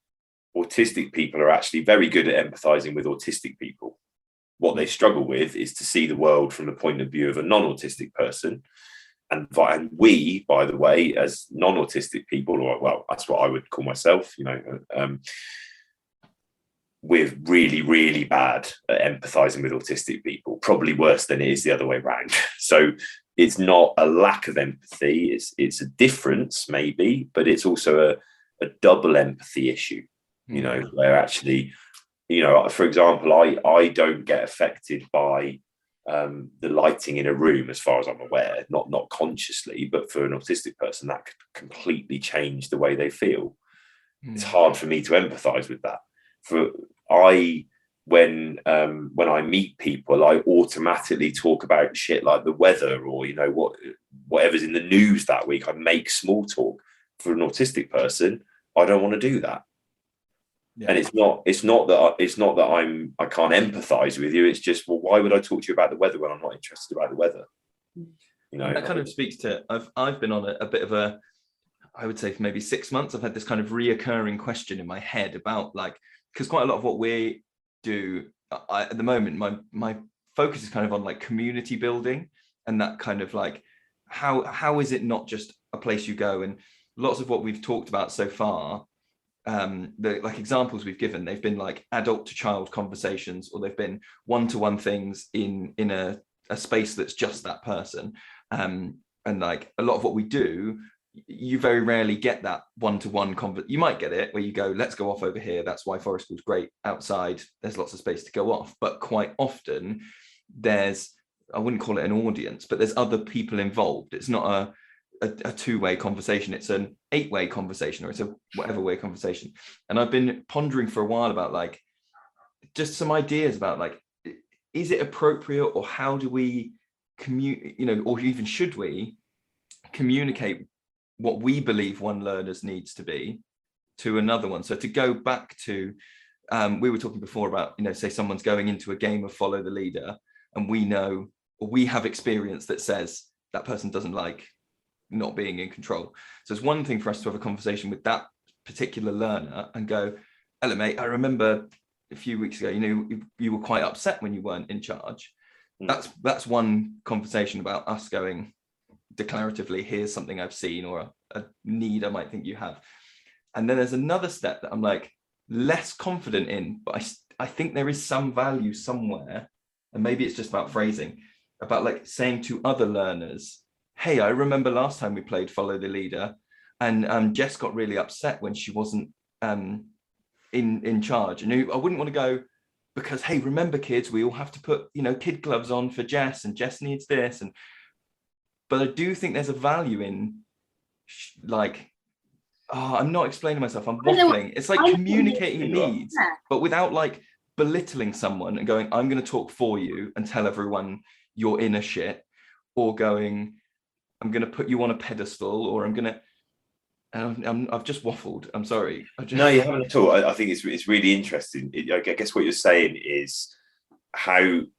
autistic people are actually very good at empathizing with autistic people. What they struggle with is to see the world from the point of view of a non-autistic person. and we, by the way, as non-autistic people, or well, that's what I would call myself, we're really, really bad at empathizing with autistic people, probably worse than it is the other way around. So it's not a lack of empathy, it's a difference maybe, but it's also a double empathy issue, where actually, for example, I don't get affected by the lighting in a room, as far as I'm aware, not consciously, but for an autistic person, that could completely change the way they feel. It's hard for me to empathize with that. When I meet people, I automatically talk about shit like the weather or whatever's in the news that week. I make small talk. For an autistic person, I don't want to do that. Yeah. And it's not that I can't empathize with you. It's just, well, why would I talk to you about the weather when I'm not interested about the weather? That kind of speaks to, I've been on a bit of a, I would say for maybe 6 months, I've had this kind of reoccurring question in my head about because quite a lot of what we do at the moment, my focus is kind of on community building, and that kind of how is it not just a place you go? And lots of what we've talked about so far, the examples we've given, they've been adult to child conversations, or they've been one-to-one things in a space that's just that person. And a lot of what we do, you very rarely get that one-to-one you might get it where you go, let's go off over here. That's why forest school's great outside. There's lots of space to go off. But quite often I wouldn't call it an audience, but there's other people involved. It's not a two-way conversation. It's an 8-way conversation, or it's a whatever way conversation. And I've been pondering for a while about just some ideas about is it appropriate, or how do we or even should we communicate what we believe one learner's needs to be to another one? So to go back to, we were talking before about, say someone's going into a game of follow the leader, and we know, or we have experience that says that person doesn't like not being in control. So it's one thing for us to have a conversation with that particular learner and go, hello mate, I remember a few weeks ago, you were quite upset when you weren't in charge. That's one conversation about us going declaratively, here's something I've seen, or a need I might think you have. And then there's another step that I'm less confident in, but I think there is some value somewhere, and maybe it's just about phrasing, about saying to other learners, hey, I remember last time we played follow the leader, and Jess got really upset when she wasn't in charge. And I wouldn't want to go, because hey, remember kids, we all have to put kid gloves on for Jess, and Jess needs this. But I do think there's a value in I'm not explaining myself, I'm waffling. It's communicating needs, but without belittling someone and going, I'm going to talk for you and tell everyone you're in a shit, or going, I'm going to put you on a pedestal, or I've just waffled. I'm sorry. No, you haven't at all. I think it's really interesting. I guess what you're saying is how do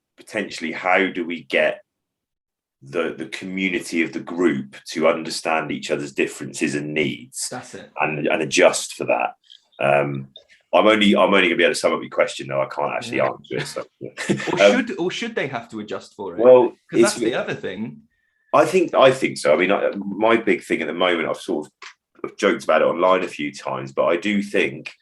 we get the community of the group to understand each other's differences and needs. That's it. And adjust for that. I'm only going to be able to sum up your question, though. I can't actually answer it. So, or should they have to adjust for it? Well, because that's the other thing. I think so. I mean, my big thing at the moment, I've sort of joked about it online a few times, but I do think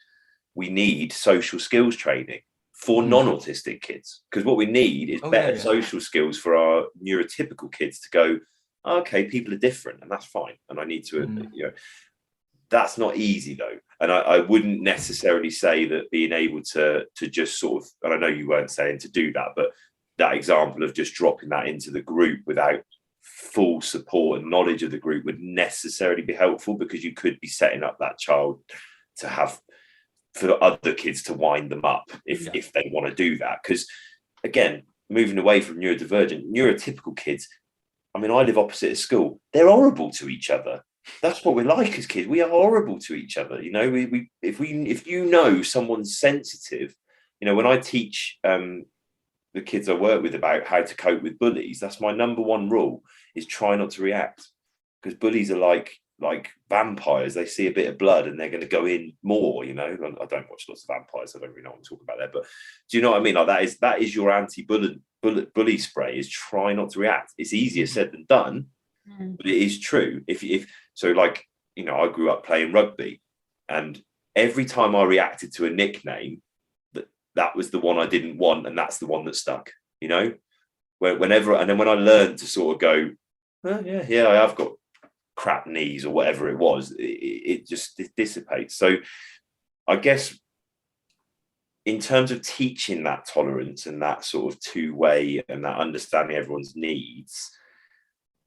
we need social skills training for non-autistic kids, because what we need is better social skills for our neurotypical kids to go, okay, people are different, and that's fine, and I need to that's not easy though. And I wouldn't necessarily say that being able to just sort of, and I know you weren't saying to do that, but that example of just dropping that into the group without full support and knowledge of the group would necessarily be helpful, because you could be setting up that child to have, for other kids to wind them up if they want to do that. Because again, moving away from neurodivergent, neurotypical kids, I mean, I live opposite a school. They're horrible to each other. That's what we're like as kids. We are horrible to each other. If you know someone's sensitive, when I teach the kids I work with about how to cope with bullies, that's my number one rule, is try not to react, because bullies are like vampires. They see a bit of blood and they're going to go in more. I don't watch lots of vampires, so I don't really know what I'm talking about there, but do you know what I mean? That is your anti-bully spray, is try not to react. It's easier said than done, But it is true. If so, like, you know, I grew up playing rugby, and every time I reacted to a nickname, that was the one I didn't want, and that's the one that stuck. You know, whenever, and then when I learned to sort of go, oh, yeah, I have got crap knees or whatever it was, it just dissipates. So I guess in terms of teaching that tolerance and that sort of two-way and that understanding everyone's needs,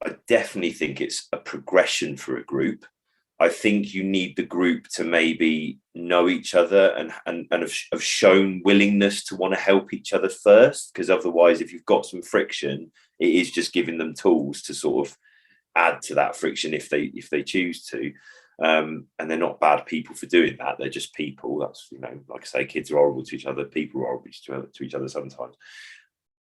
I definitely think it's a progression for a group. I think you need the group to maybe know each other and have shown willingness to want to help each other first, because otherwise, if you've got some friction, it is just giving them tools to sort of add to that friction if they choose to. And they're not bad people for doing that. They're just people. That's, you know, like I say, kids are horrible to each other. People are horrible to each other sometimes.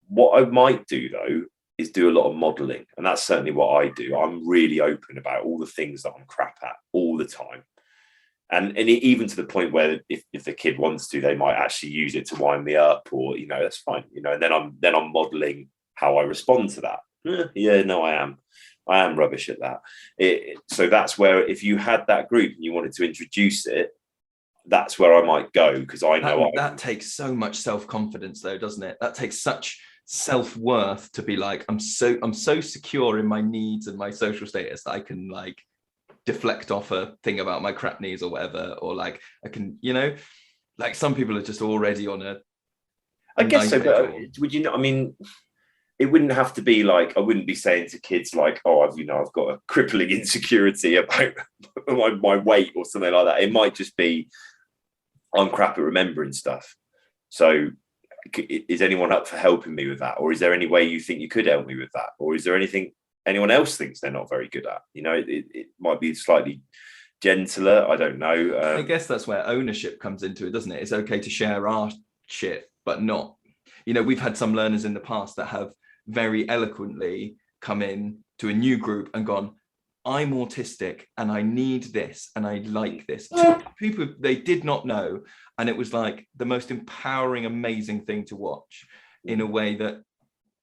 What I might do, though, is do a lot of modeling. And that's certainly what I do. I'm really open about all the things that I'm crap at all the time. And even to the point where if the kid wants to, they might actually use it to wind me up, or, you know, that's fine. You know, and then I'm modeling how I respond to that. Yeah, no, I am rubbish at that. So that's where, if you had that group and you wanted to introduce it, that's where I might go, because I know that takes so much self-confidence, though, doesn't it? That takes such self-worth to be like, I'm so secure in my needs and my social status that I can like deflect off a thing about my crap knees or whatever, or like I can, you know, like some people are just already on a I guess so, but would you know, I mean, it wouldn't have to be like, I wouldn't be saying to kids like, oh, I've got a crippling insecurity about my weight or something like that. It might just be, I'm crap at remembering stuff. So is anyone up for helping me with that? Or is there any way you think you could help me with that? Or is there anything anyone else thinks they're not very good at? You know, it might be slightly gentler. I don't know. I guess that's where ownership comes into it, doesn't it? It's okay to share our shit, but not, you know, we've had some learners in the past that have very eloquently come in to a new group and gone, I'm autistic and I need this and I like this. To people they did not know. And it was like the most empowering, amazing thing to watch, in a way that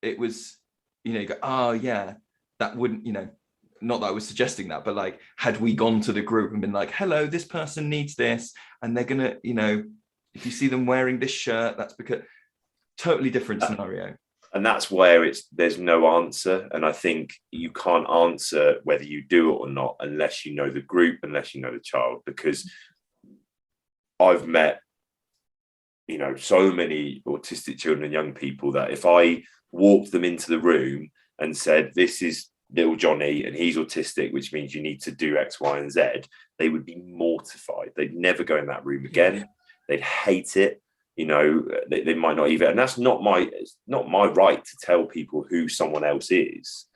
it was, you know, you go, oh yeah, that wouldn't, you know, not that I was suggesting that, but like, had we gone to the group and been like, hello, this person needs this, and they're gonna, you know, if you see them wearing this shirt, that's because totally different scenario. And that's where there's no answer. And I think you can't answer whether you do it or not unless you know the group, unless you know the child. Because I've met, you know, so many autistic children and young people that if I walked them into the room and said, this is little Johnny and he's autistic, which means you need to do X, Y, and Z, they would be mortified. They'd never go in that room again. Yeah. They'd hate it. You know, they might not even, and that's not my right to tell people who someone else is.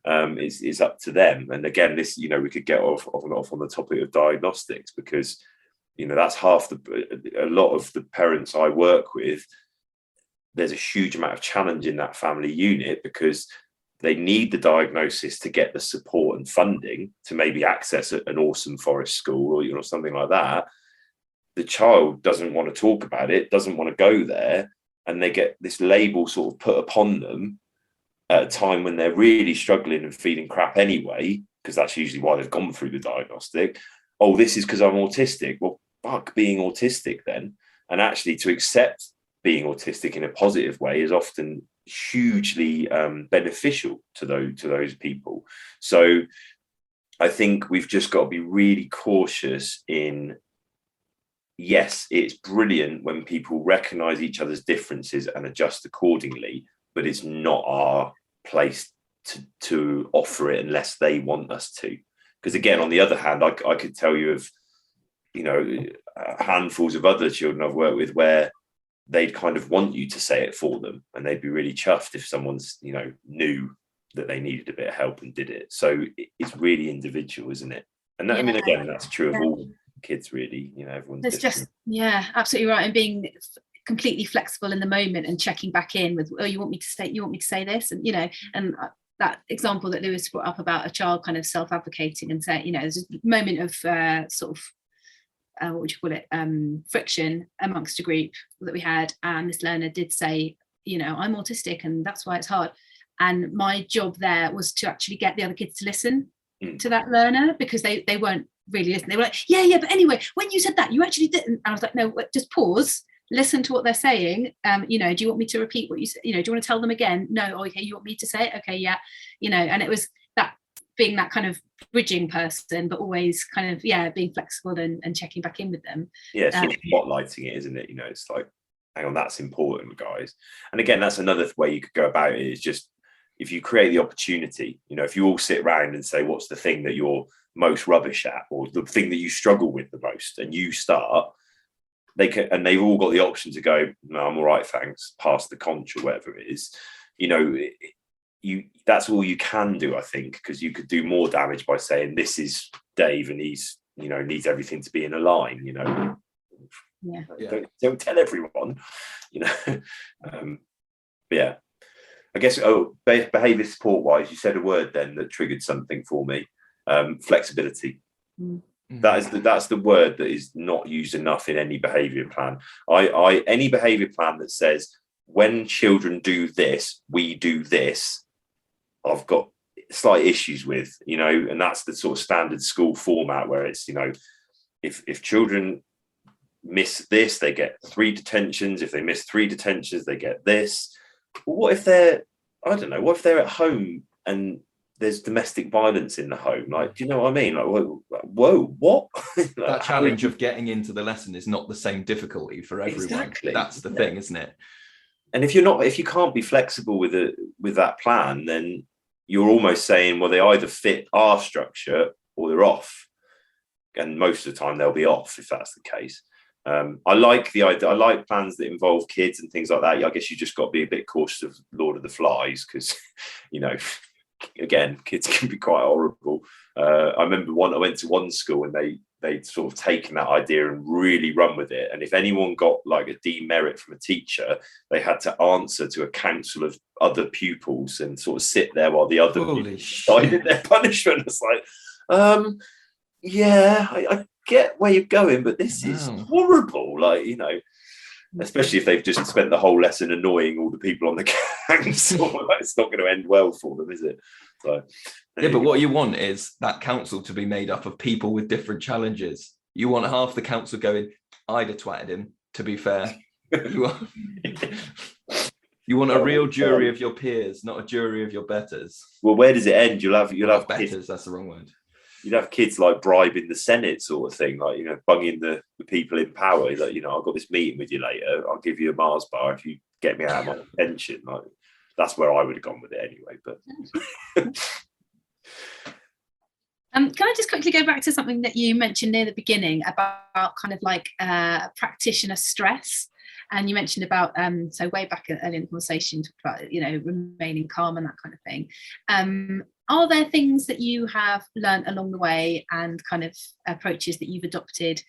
It's up to them. And again, this, you know, we could get off on the topic of diagnostics, because, you know, that's a lot of the parents I work with. There's a huge amount of challenge in that family unit, because they need the diagnosis to get the support and funding to maybe access an awesome forest school or, you know, something like that. The child doesn't want to talk about it, doesn't want to go there, and they get this label sort of put upon them at a time when they're really struggling and feeling crap anyway, because that's usually why they've gone through the diagnostic. Oh, this is because I'm autistic. Well, fuck being autistic then. And actually to accept being autistic in a positive way is often hugely beneficial to those people. So I think we've just got to be really cautious in, yes, it's brilliant when people recognize each other's differences and adjust accordingly, but it's not our place to offer it unless they want us to. Because again, on the other hand, I could tell you of, you know, handfuls of other children I've worked with where they'd kind of want you to say it for them, and they'd be really chuffed if someone's, you know, knew that they needed a bit of help and did it. So it's really individual, isn't it? And that, I mean, again, that's true of all kids, really. You know, everyone's different. Absolutely right. And being completely flexible in the moment and checking back in with, oh, you want me to say this, and, you know, and that example that Lewis brought up about a child kind of self-advocating and saying, you know, there's a moment of sort of what would you call it, friction amongst a group that we had, and this learner did say, you know, I'm autistic and that's why it's hard. And my job there was to actually get the other kids to listen to that learner, because they weren't really listening. They were like, yeah, but anyway, when you said that, you actually didn't. And I was like, no, just pause, listen to what they're saying. Do you want me to repeat what you said? Do you want to tell them again? No. Oh, okay, you want me to say it? Okay, yeah. And it was that, being that kind of bridging person, but always kind of being flexible and checking back in with them. Yeah, sort of spotlighting it, isn't it? It's like, hang on, that's important, guys. And again, that's another way you could go about it, is just, if you create the opportunity, if you all sit around and say, what's the thing that you're most rubbish at, or the thing that you struggle with the most, and you start, they've all got the option to go, no, I'm all right, thanks, pass the conch or whatever it is. That's all you can do, I think, because you could do more damage by saying, this is Dave and he's needs everything to be in a line. Don't tell everyone. Yeah, I guess behavior support wise, you said a word then that triggered something for me. Flexibility. That's the word that is not used enough in any behavior plan. Any behavior plan that says, when children do this, we do this, I've got slight issues with, and that's the sort of standard school format where it's, if children miss this, they get 3 detentions. If they miss 3 detentions, they get this. What if they're at home and there's domestic violence in the home? Like, do you know what I mean? Like, whoa, what? That challenge of getting into the lesson is not the same difficulty for everyone. Exactly. That's the thing, isn't it? And if you can't be flexible with that plan, then you're almost saying, well, they either fit our structure or they're off. And most of the time they'll be off if that's the case. I like the idea. I like plans that involve kids and things like that. I guess you just got to be a bit cautious of Lord of the Flies, because, again, kids can be quite horrible. I remember I went to one school and they'd sort of taken that idea and really run with it. And if anyone got like a demerit from a teacher, they had to answer to a council of other pupils and sort of sit there while the other decided their punishment. It's like, I get where you're going, but this is horrible. Like, especially if they've just spent the whole lesson annoying all the people on the council. It's not going to end well for them, is it? So, but what you want is that council to be made up of people with different challenges. You want half the council going, I'd have twatted him, to be fair. You want a real jury of your peers, not a jury of your betters. Well, where does it end? You'll have betters. Kids, that's the wrong word. You'd have kids like bribing the Senate sort of thing, like, bunging the people in power. Like, I've got this meeting with you later. I'll give you a Mars bar if you get me out of my pension. Like, that's where I would have gone with it anyway. But can I just quickly go back to something that you mentioned near the beginning about kind of like practitioner stress? And you mentioned about, so way back early in the conversation, talked about, remaining calm and that kind of thing. Are there things that you have learned along the way and kind of approaches that you've adopted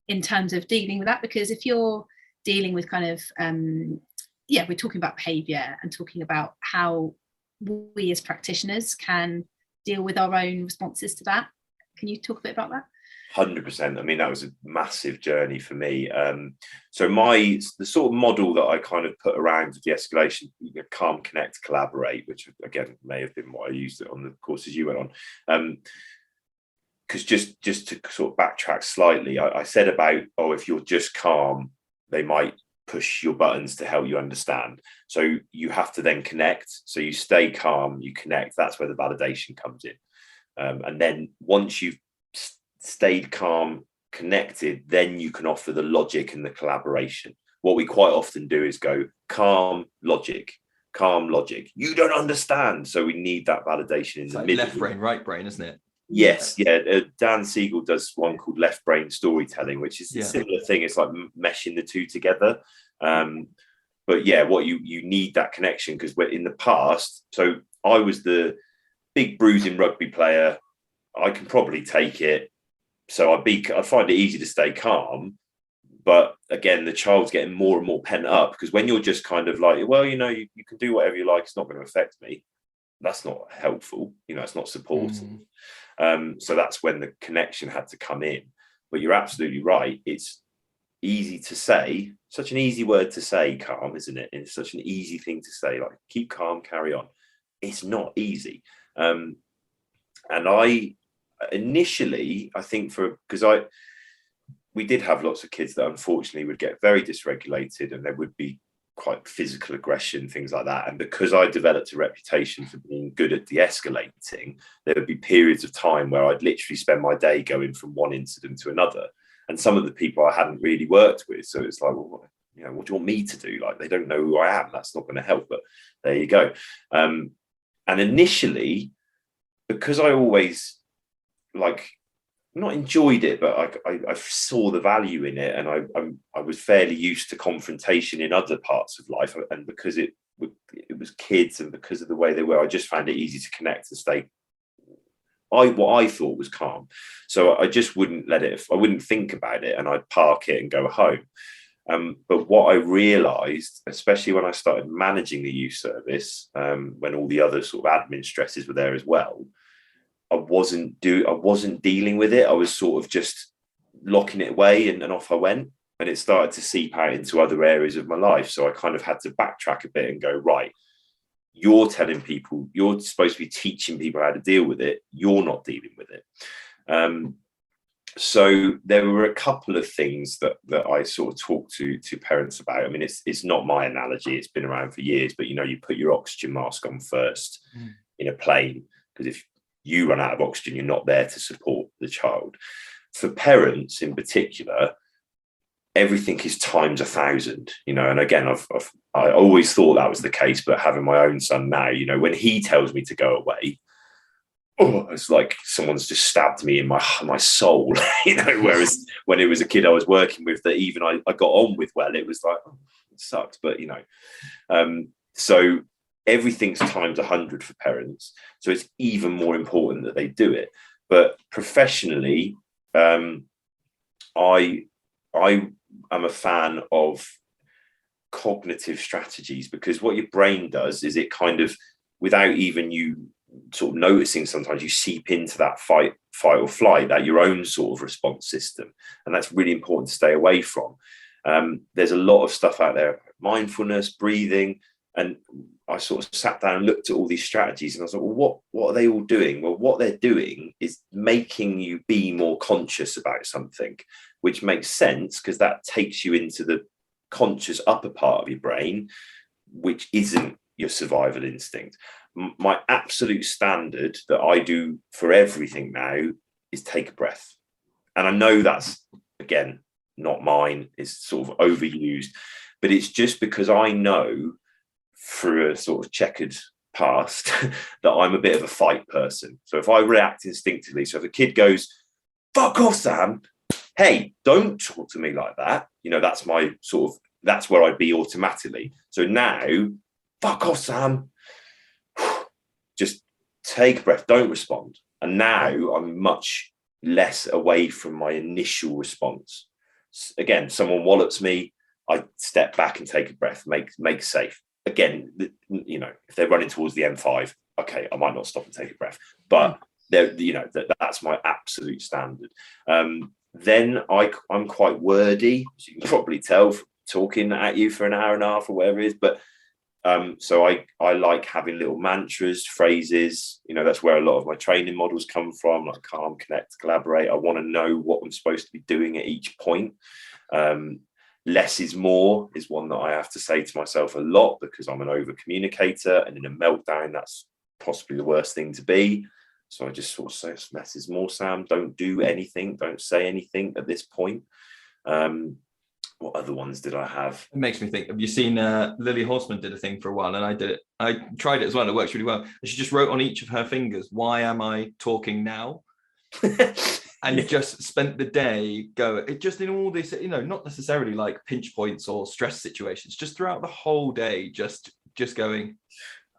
in terms of dealing with that? Because if you're dealing with kind of, we're talking about behaviour and talking about how we as practitioners can deal with our own responses to that. Can you talk a bit about that? 100%. I mean, that was a massive journey for me. So the sort of model that I kind of put around the escalation, calm, connect, collaborate, which again may have been what I used on the courses you went on. Because just to sort of backtrack slightly, I said about, if you're just calm, they might push your buttons to help you understand. So you have to then connect. So you stay calm, you connect. That's where the validation comes in. And then once you've stayed calm, connected, then you can offer the logic and the collaboration. What we quite often do is go calm logic. You don't understand. So we need that validation in the middle. Left brain, right brain, isn't it? Yes, yeah. Dan Siegel does one called left brain storytelling, which is a similar thing. It's like meshing the two together. But yeah, what you need that connection, because we're in the past. So I was the big bruising rugby player. I can probably take it. So I find it easy to stay calm. But again, the child's getting more and more pent up, because when you're just kind of like, well, you can do whatever you like, it's not going to affect me. That's not helpful. It's not supportive. So that's when the connection had to come in. But you're absolutely right. It's easy to say, such an easy word to say, calm, isn't it? It's such an easy thing to say, like, keep calm, carry on. it's not easy. And I initially, I think we did have lots of kids that unfortunately would get very dysregulated, and there would be quite physical aggression, things like that. And because I developed a reputation for being good at de-escalating, there would be periods of time where I'd literally spend my day going from one incident to another. And some of the people I hadn't really worked with, so it's like, well, you know, what do you want me to do? Like, they don't know who I am. That's not going to help. But there you go. And initially, because I always not enjoyed it, but I saw the value in it, and I was fairly used to confrontation in other parts of life, and because it was kids, and because of the way they were, I just found it easy to connect and stay what I thought was calm. So I just wouldn't I wouldn't think about it, and I'd park it and go home. But what I realised, especially when I started managing the youth service, when all the other sort of admin stresses were there as well, I wasn't dealing with it. I was sort of just locking it away, and off I went. And it started to seep out into other areas of my life. So I kind of had to backtrack a bit and go, right, you're telling people, you're supposed to be teaching people how to deal with it. You're not dealing with it. So there were a couple of things that I sort of talked to parents about. I mean, it's not my analogy. It's been around for years, but, you know, you put your oxygen mask on first in a plane, because if you run out of oxygen, you're not there to support the child. For parents in particular, everything is times 1,000, you know. And again, I always thought that was the case, but having my own son now, you know, when he tells me to go away, it's like someone's just stabbed me in my soul, you know. Whereas when it was a kid I was working with that even I got on with well, it was like, oh, it sucked, but you know. So everything's times 100 for parents, so it's even more important that they do it. But professionally, I am a fan of cognitive strategies, because what your brain does is it kind of, without even you sort of noticing, sometimes you seep into that fight or flight, that your own sort of response system, and that's really important to stay away from. There's a lot of stuff out there, mindfulness, breathing, and I sort of sat down and looked at all these strategies, and I was like, well, what are they all doing? Well, what they're doing is making you be more conscious about something, which makes sense because that takes you into the conscious upper part of your brain, which isn't your survival instinct. My absolute standard that I do for everything now is take a breath. And I know that's, again, not mine, it's sort of overused, but it's just because I know through a sort of checkered past that I'm a bit of a fight person. So if I react instinctively, so if a kid goes, fuck off, Sam, hey, don't talk to me like that, you know, that's my sort of, that's where I'd be automatically. So now, fuck off, Sam, just take a breath, don't respond. And now I'm much less away from my initial response. Again, someone wallops me, I step back and take a breath, make safe. Again, you know, if they're running towards the M5, okay, I might not stop and take a breath, but you know, that's my absolute standard. Then I'm quite wordy, as you can probably tell from talking at you for an hour and a half or whatever it is. But so I like having little mantras, phrases, you know, that's where a lot of my training models come from, like calm, connect, collaborate. I want to know what I'm supposed to be doing at each point. Less is more is one that I have to say to myself a lot, because I'm an over communicator, and in a meltdown, that's possibly the worst thing to be. So I just sort of say, less is more, Sam. Don't do anything. Don't say anything at this point. What other ones did I have? It makes me think, have you seen Lily Horseman did a thing for a while, and I did it. I tried it as well. It works really well. She just wrote on each of her fingers, why am I talking now? And just spent the day just in all this, you know, not necessarily like pinch points or stress situations, just throughout the whole day, just going,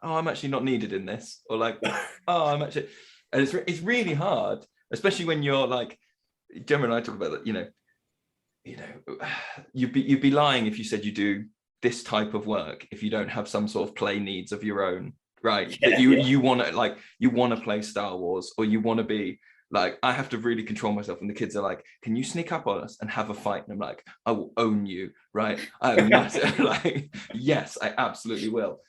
oh, I'm actually not needed in this, or like, oh, I'm actually, and it's really hard, especially when you're like, Gemma and I talk about that, you know, you'd be lying if you said you do this type of work if you don't have some sort of play needs of your own, right? Yeah, that you want to play Star Wars, or you want to be like, I have to really control myself, and the kids are like, can you sneak up on us and have a fight? And I'm like, I will own you, right? I'm massive. Like, yes, I absolutely will.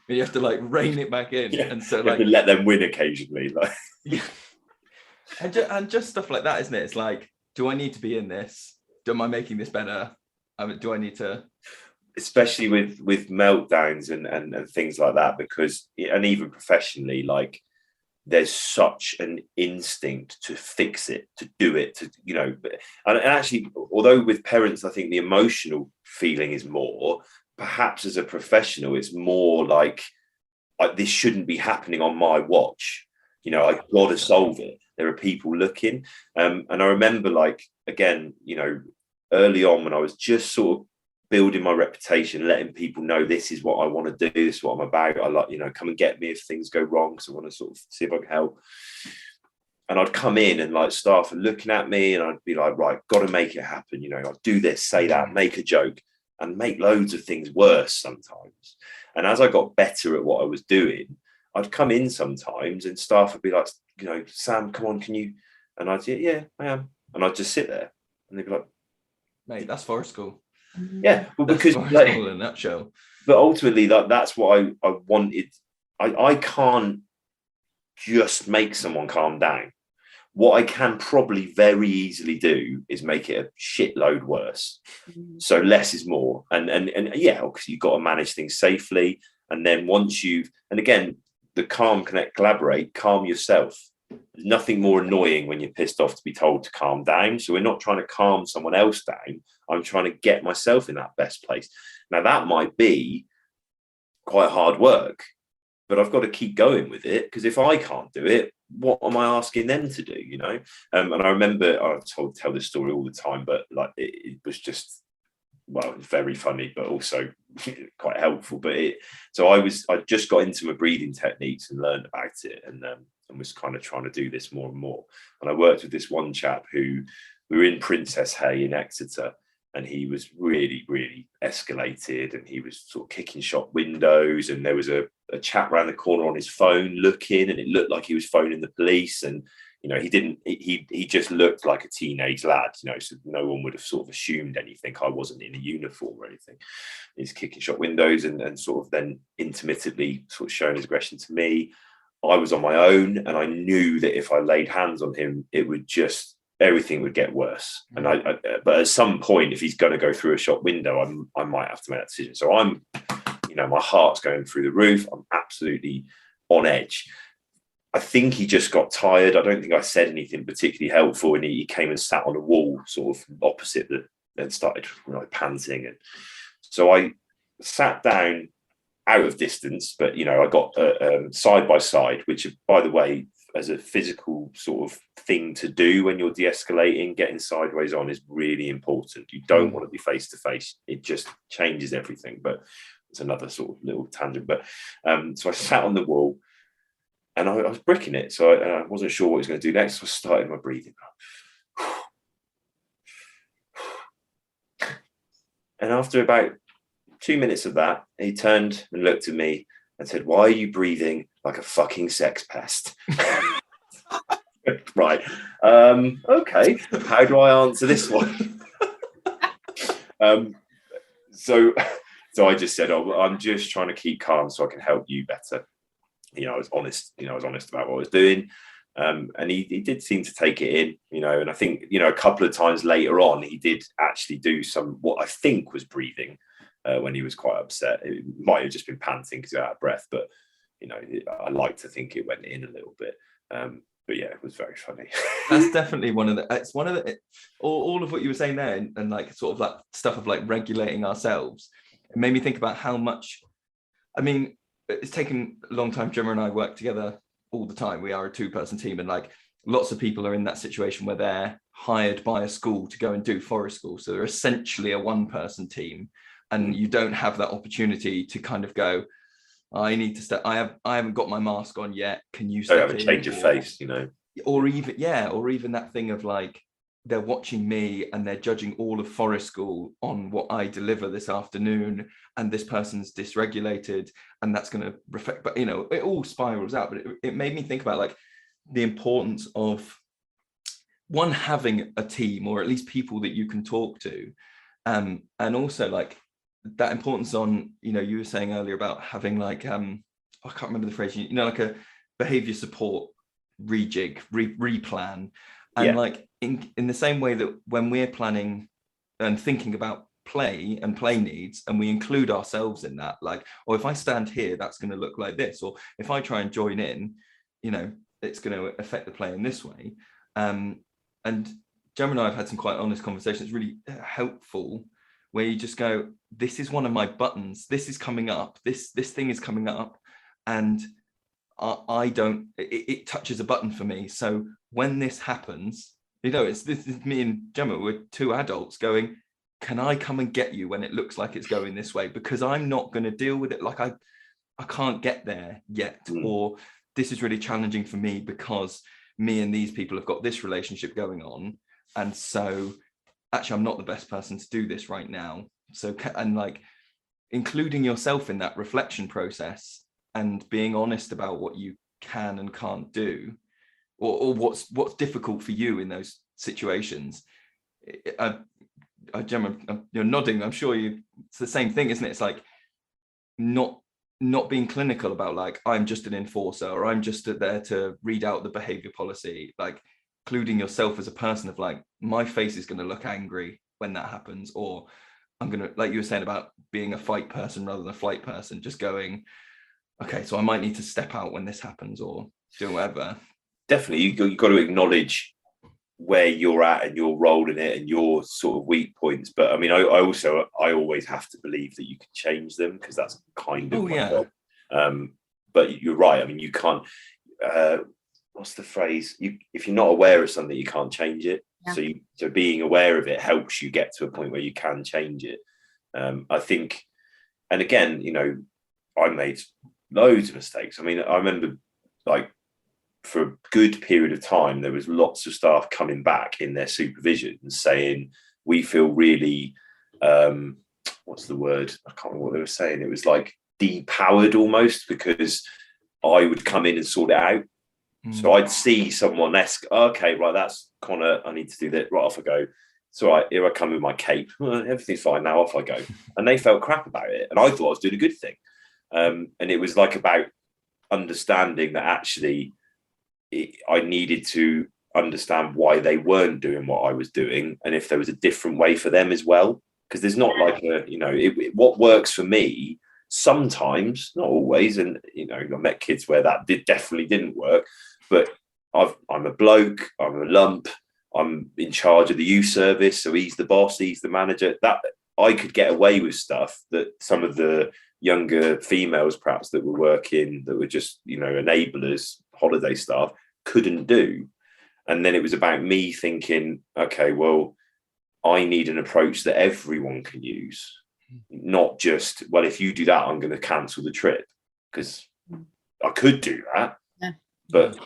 You have to like rein it back in. And so you like have to let them win occasionally. Like yeah. And just stuff like that, isn't it? It's like, do I need to be in this? Am I making this better? Do I need to? Especially with meltdowns and things like that, because, and even professionally, like there's such an instinct to fix it, to do it, to, you know, and actually, although with parents, I think the emotional feeling is more, perhaps as a professional, it's more like this shouldn't be happening on my watch. You know, I've got to solve it. There are people looking. And I remember, like, again, you know, early on when I was just sort of building my reputation, letting people know this is what I want to do, this is what I'm about. I like, you know, come and get me if things go wrong, because I want to sort of see if I can help. And I'd come in and like staff are looking at me and I'd be like, right, got to make it happen. You know, I'd do this, say that, make a joke, and make loads of things worse sometimes. And as I got better at what I was doing, I'd come in sometimes and staff would be like, you know, Sam, come on, can you? And I'd say, yeah, I am. And I'd just sit there and they'd be like, mate, that's forest school. Yeah, well, That's because like, in a nutshell. But ultimately, that's what I wanted. I can't just make someone calm down. What I can probably very easily do is make it a shitload worse. So less is more. And yeah, because you've got to manage things safely. And then once and again, the calm, connect, collaborate, calm yourself. There's nothing more annoying when you're pissed off to be told to calm down. So we're not trying to calm someone else down. I'm trying to get myself in that best place. Now, that might be quite hard work, but I've got to keep going with it, because if I can't do it, what am I asking them to do, you know? And I remember, I tell this story all the time, but like it was just, well, it's very funny, but also quite helpful. But I just got into my breathing techniques and learned about it, and was kind of trying to do this more and more. And I worked with this one chap who, we were in Princess Hay in Exeter, and he was really, really escalated, and he was sort of kicking shop windows, and there was a chap around the corner on his phone looking, and it looked like he was phoning the police. And you know, he just looked like a teenage lad, you know, so no one would have sort of assumed anything. I wasn't in a uniform or anything. He's kicking shop windows and sort of then intermittently sort of showing his aggression to me. I was on my own, and I knew that if I laid hands on him, it would just, everything would get worse. And but at some point, if he's going to go through a shop window, I might have to make that decision. So I'm, you know, my heart's going through the roof. I'm absolutely on edge. I think he just got tired. I don't think I said anything particularly helpful, and he came and sat on a wall sort of opposite and started, you know, panting. And so I sat down out of distance, but, you know, I got side by side, which, by the way, as a physical sort of thing to do when you're de-escalating, getting sideways on is really important. You don't want to be face to face. It just changes everything. But it's another sort of little tangent. But so I sat on the wall, and I was bricking it. So I wasn't sure what he was going to do next. So I started my breathing. And after about 2 minutes of that, he turned and looked at me and said, "Why are you breathing like a fucking sex pest?" Right. Okay. How do I answer this one? So I just said, "Oh, I'm just trying to keep calm so I can help you better." You know, I was honest. You know, I was honest about what I was doing, and he did seem to take it in. You know, and I think, you know, a couple of times later on, he did actually do some what I think was breathing when he was quite upset. It might have just been panting because he was out of breath, but you know, I like to think it went in a little bit. But yeah, it was very funny. That's definitely it's one of the all of what you were saying there, and like sort of that stuff of like regulating ourselves. It made me think about how much, I mean, it's taken a long time. Gemma and I work together all the time. We are a 2-person team, and like lots of people are in that situation where they're hired by a school to go and do forest school. So they're essentially a 1-person team, and you don't have that opportunity to kind of go, I need to step. I haven't got my mask on yet. Can you step in? Change your face, you know? Or even that thing of like, they're watching me and they're judging all of forest school on what I deliver this afternoon, and this person's dysregulated, and that's going to reflect. But you know, it all spirals out. But it made me think about like the importance of one, having a team, or at least people that you can talk to, and also like that importance on, you were saying earlier about having like, I can't remember the phrase, like a behavior support rejig, replan. And like in the same way that when we're planning and thinking about play and play needs, and we include ourselves in that, like, or if I stand here, that's going to look like this, or if I try and join in, it's going to affect the play in this way. And Gemma and I have had some quite honest conversations, really helpful, where you just go, this is one of my buttons, this is coming up, this thing is coming up, and I don't, it touches a button for me. So when this happens, this is me and Gemma, we're two adults going, can I come and get you when it looks like it's going this way? Because I'm not going to deal with it. Like I can't get there yet. Or this is really challenging for me because me and these people have got this relationship going on. And so actually, I'm not the best person to do this right now. So, and like including yourself in that reflection process and being honest about what you can and can't do, or what's difficult for you in those situations. Gemma, you're nodding. I'm sure it's the same thing, isn't it? It's like not being clinical about like, I'm just an enforcer, or I'm just there to read out the behavior policy, like including yourself as a person of like, my face is going to look angry when that happens, or I'm going to, like you were saying about being a fight person rather than a flight person, just going, okay, so I might need to step out when this happens or do whatever. Definitely, you've got to acknowledge where you're at and your role in it and your sort of weak points. But I mean, I always have to believe that you can change them, because that's kind of my job. But you're right. I mean, you can't. What's the phrase? If you're not aware of something, you can't change it. Yeah. So being aware of it helps you get to a point where you can change it. I think, and again, I made loads of mistakes. I mean, I remember like for a good period of time, there was lots of staff coming back in their supervision and saying, we feel really, what's the word? I can't remember what they were saying. It was like depowered almost, because I would come in and sort it out. So I'd see someone okay, right, that's Connor, I need to do that. Right, off I go. It's all right, here I come with my cape. Everything's fine now, off I go. And they felt crap about it. And I thought I was doing a good thing. And it was like about understanding that actually I needed to understand why they weren't doing what I was doing, and if there was a different way for them as well. Because there's not like what works for me sometimes, not always. And I met kids where that definitely didn't work. But I'm a bloke, I'm a lump, I'm in charge of the youth service, so he's the boss, he's the manager. That I could get away with stuff that some of the younger females perhaps that were working, that were just enablers, holiday staff, couldn't do. And then it was about me thinking, okay, well, I need an approach that everyone can use, not just, well, if you do that, I'm going to cancel the trip, because I could do that, but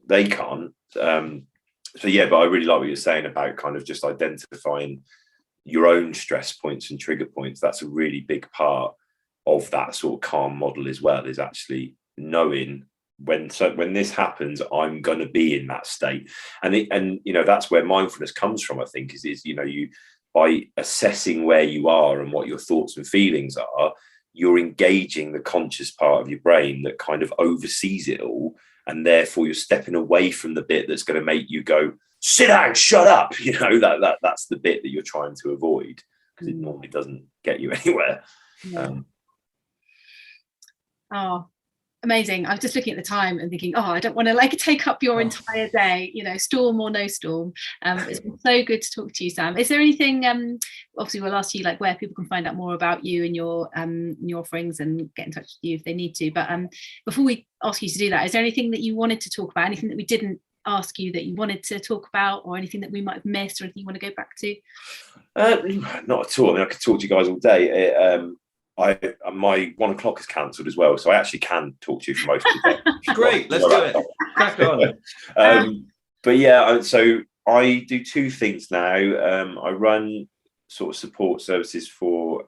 they can't. But I really like what you're saying about kind of just identifying your own stress points and trigger points. That's a really big part of that sort of calm model as well, is actually knowing when this happens, I'm going to be in that state. And that's where mindfulness comes from, I think, is you, by assessing where you are and what your thoughts and feelings are, you're engaging the conscious part of your brain that kind of oversees it all. And therefore you're stepping away from the bit that's going to make you go, sit down, shut up. That's the bit that you're trying to avoid, because it normally doesn't get you anywhere. Amazing. I was just looking at the time and thinking, I don't want to take up your entire day, storm or no storm. It's been so good to talk to you, Sam. Is there anything, obviously we'll ask you where people can find out more about you and your offerings and get in touch with you if they need to. But before we ask you to do that, is there anything that you wanted to talk about, anything that we didn't ask you that you wanted to talk about, or anything that we might have missed, or anything you want to go back to? Not at all. I mean, I could talk to you guys all day. My 1 o'clock is cancelled as well, so I actually can talk to you for most of the day. Great, let's do it. Crack on. But yeah, so I do two things now. I run sort of support services for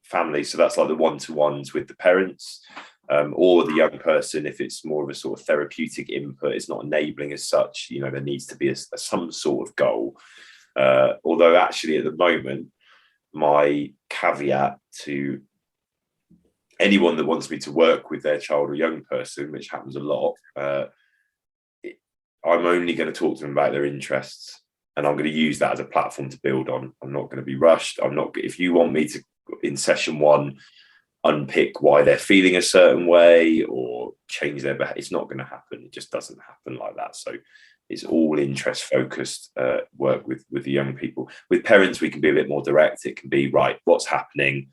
families, so that's like the one-to-ones with the parents, or the young person if it's more of a sort of therapeutic input. It's not enabling as such. There needs to be some sort of goal. Although actually at the moment, my caveat to anyone that wants me to work with their child or young person, which happens a lot, I'm only going to talk to them about their interests, and I'm going to use that as a platform to build on. I'm not going to be rushed. If you want me to, in session 1, unpick why they're feeling a certain way or change their behavior, it's not going to happen. It just doesn't happen like that. So it's all interest focused work with the young people. With parents, we can be a bit more direct. It can be, right, what's happening?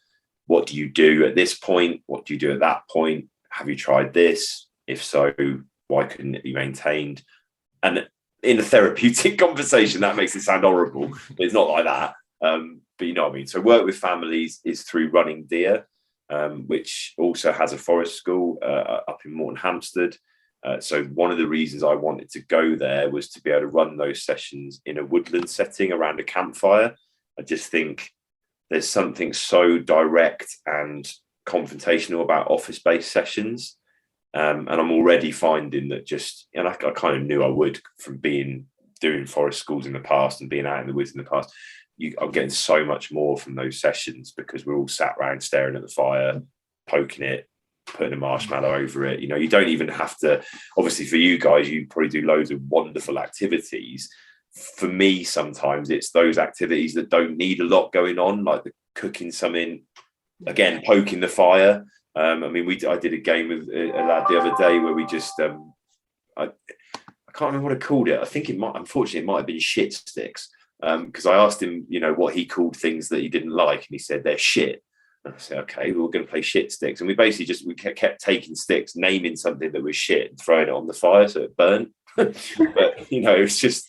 What do you do at this point? What do you do at that point? Have you tried this? If so, why couldn't it be maintained? And in a therapeutic conversation, that makes it sound horrible, but it's not like that. But you know what I mean? So work with families is through Running Deer, which also has a forest school up in Morton Hampstead. So one of the reasons I wanted to go there was to be able to run those sessions in a woodland setting around a campfire. I just think there's something so direct and confrontational about office-based sessions. And I'm already finding that and I kind of knew I would from doing forest schools in the past and being out in the woods in the past. I'm getting so much more from those sessions because we're all sat around staring at the fire, poking it, putting a marshmallow over it. You know, you don't even have to, obviously for you guys, you probably do loads of wonderful activities. For me, sometimes it's those activities that don't need a lot going on, like the cooking something, again, poking the fire. I mean, I did a game with a lad the other day where we just, I can't remember what I called it. I think unfortunately, it might have been shit sticks. Because I asked him, you know, what he called things that he didn't like, and he said they're shit. And I said, okay, we're going to play shit sticks, and we basically we kept taking sticks, naming something that was shit, and throwing it on the fire so it burned. But you know, it was just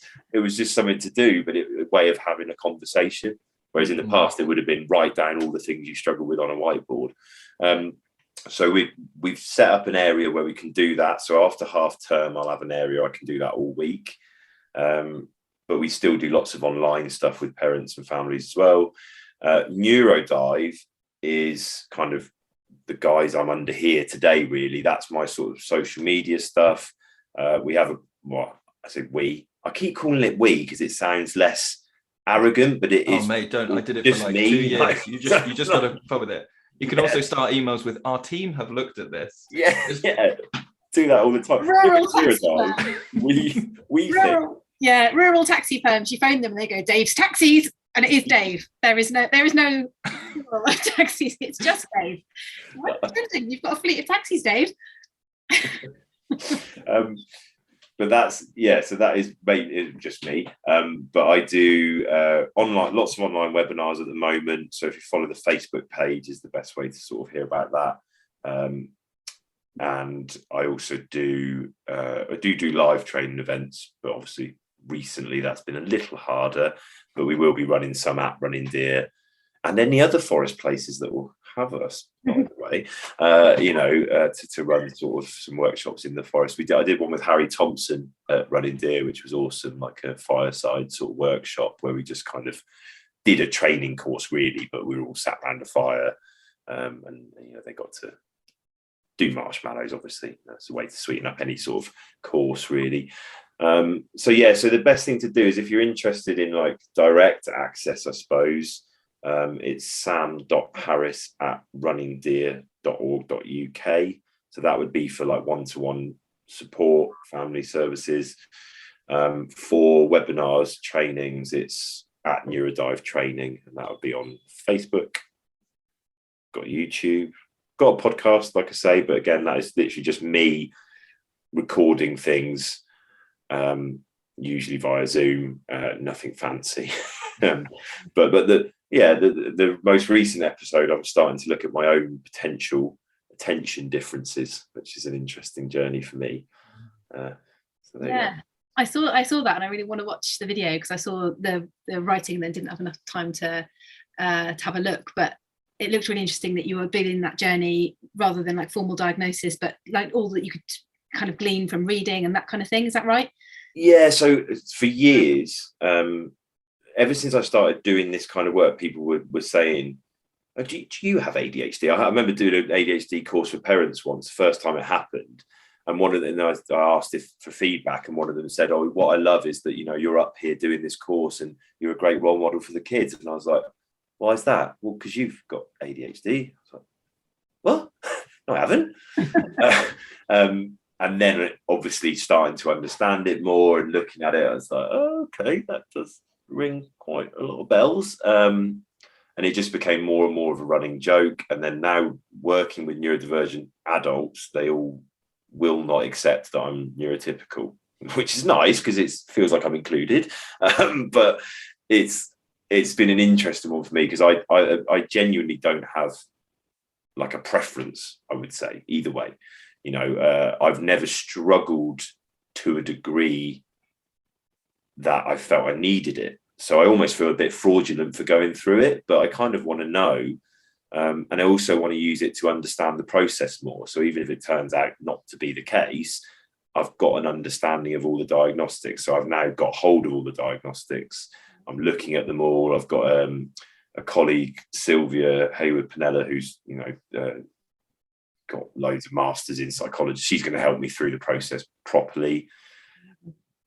something to do, but a way of having a conversation. Whereas in the past, it would have been write down all the things you struggle with on a whiteboard. So we've set up an area where we can do that. So after half term, I'll have an area I can do that all week. But we still do lots of online stuff with parents and families as well. Neurodive is kind of the guys I'm under here today, really. That's my sort of social media stuff. We have I keep calling it we because it sounds less arrogant, but it is. Oh, mate, don't. I did it for like 2 years. You just got to put with it. You can also start emails with, our team have looked at this. Yeah. Do that all the time. We think. Yeah, rural taxi firms. You phone them and they go, Dave's Taxis, and it is Dave. There is no rural taxis. It's just Dave. What are you doing? You've got a fleet of taxis, Dave. But so that is just me. But I do lots of online webinars at the moment. So if you follow the Facebook page, is the best way to sort of hear about that. And I also do live training events, but obviously recently that's been a little harder, but we will be running some at Running Deer and any other forest places that will have us, by the way, to run sort of some workshops in the forest. I did one with Harry Thompson at Running Deer, which was awesome, like a fireside sort of workshop where we just kind of did a training course really, but we were all sat around a fire, and they got to do marshmallows. Obviously, that's a way to sweeten up any sort of course, really. So the best thing to do is if you're interested in like direct access, I suppose, it's sam.harris@runningdeer.org.uk. So that would be for like one-to-one support, family services. For webinars, trainings, it's at Neurodive Training, and that would be on Facebook. Got YouTube, got a podcast, like I say, but again, that is literally just me recording things, usually via Zoom, nothing fancy. But the most recent episode, I'm starting to look at my own potential attention differences, which is an interesting journey for me. I saw that, and I really want to watch the video because I saw the writing, then didn't have enough time to have a look, but it looked really interesting that you were building that journey rather than like formal diagnosis, but like all that you could kind of glean from reading and that kind of thing. Is that right? Yeah. So for years, ever since I started doing this kind of work, people were saying, oh, do you have ADHD? I remember doing an ADHD course for parents once, the first time it happened. And one of them, I asked for feedback, and one of them said, oh, what I love is that, you're up here doing this course and you're a great role model for the kids. And I was like, Why is that? Well, because you've got ADHD. I was like, what? No, I haven't. And then obviously starting to understand it more and looking at it, I was like, oh, okay, that does ring quite a lot of bells. And it just became more and more of a running joke. And then now working with neurodivergent adults, they all will not accept that I'm neurotypical, which is nice because it feels like I'm included. But it's been an interesting one for me because I genuinely don't have like a preference, I would say, either way. You know, I've never struggled to a degree that I felt I needed it. So I almost feel a bit fraudulent for going through it, but I kind of want to know. And I also want to use it to understand the process more. So even if it turns out not to be the case, I've got an understanding of all the diagnostics. So I've now got hold of all the diagnostics. I'm looking at them all. I've got a colleague, Sylvia Hayward-Panella, who's, you know, got loads of masters in psychology. She's going to help me through the process properly.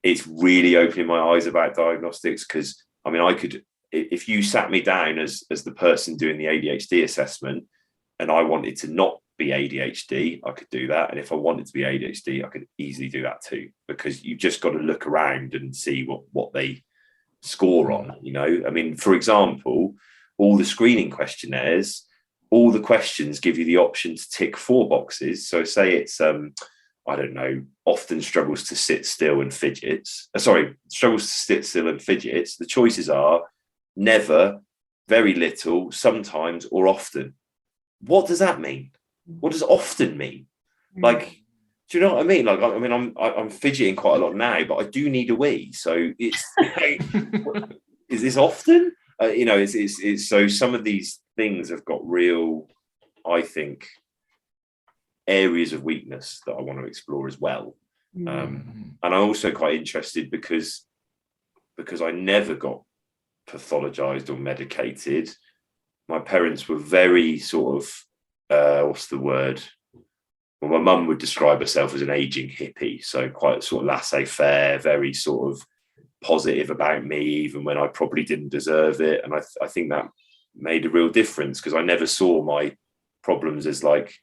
It's really opening my eyes about diagnostics because, I mean, I could, if you sat me down as the person doing the ADHD assessment and I wanted to not be ADHD, I could do that. And if I wanted to be ADHD, I could easily do that too, because you've just got to look around and see what they score on, you know. I mean, for example, all the screening questionnaires, all the questions give you the option to tick 4 boxes. So say it's, I don't know, often struggles to sit still and fidgets. Struggles to sit still and fidgets. The choices are never, very little, sometimes, or often. What does that mean? What does often mean? Like, do you know what I mean? Like, I mean, I'm fidgeting quite a lot now, but I do need a wee. So it's, is this often? You know, it's so some of these things have got real, I think, areas of weakness that I want to explore as well. And I'm also quite interested because I never got pathologized or medicated. My parents were very sort of, what's the word? Well, my mum would describe herself as an aging hippie, so quite sort of laissez-faire, very sort of positive about me, even when I probably didn't deserve it. And I think that made a real difference because I never saw my problems as like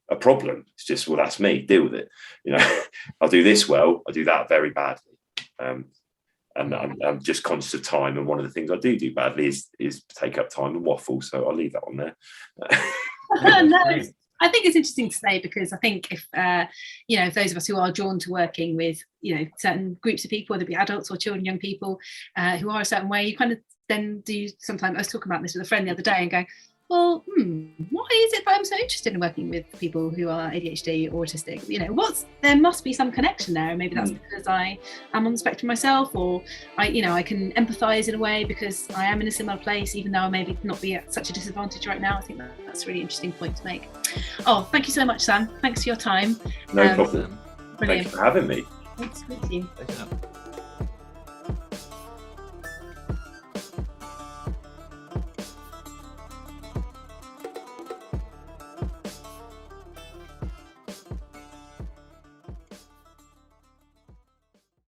a problem. It's just, well, that's me, deal with it. You know, I'll do this well, I do that very badly. And I'm just conscious of time. And one of the things I do badly is take up time and waffle. So I'll leave that on there. No, I think it's interesting to say because I think if you know, if those of us who are drawn to working with, you know, certain groups of people, whether it be adults or children, young people who are a certain way, you kind of then do sometimes. I was talking about this with a friend the other day and going, well, why is it that I'm so interested in working with people who are ADHD or autistic? You know, there must be some connection there. Maybe that's because I am on the spectrum myself, or I can empathise in a way because I am in a similar place, even though I maybe not be at such a disadvantage right now. I think that's a really interesting point to make. Oh, thank you so much, Sam. Thanks for your time. No problem. Brilliant. Thank you for having me. Thanks for meeting you.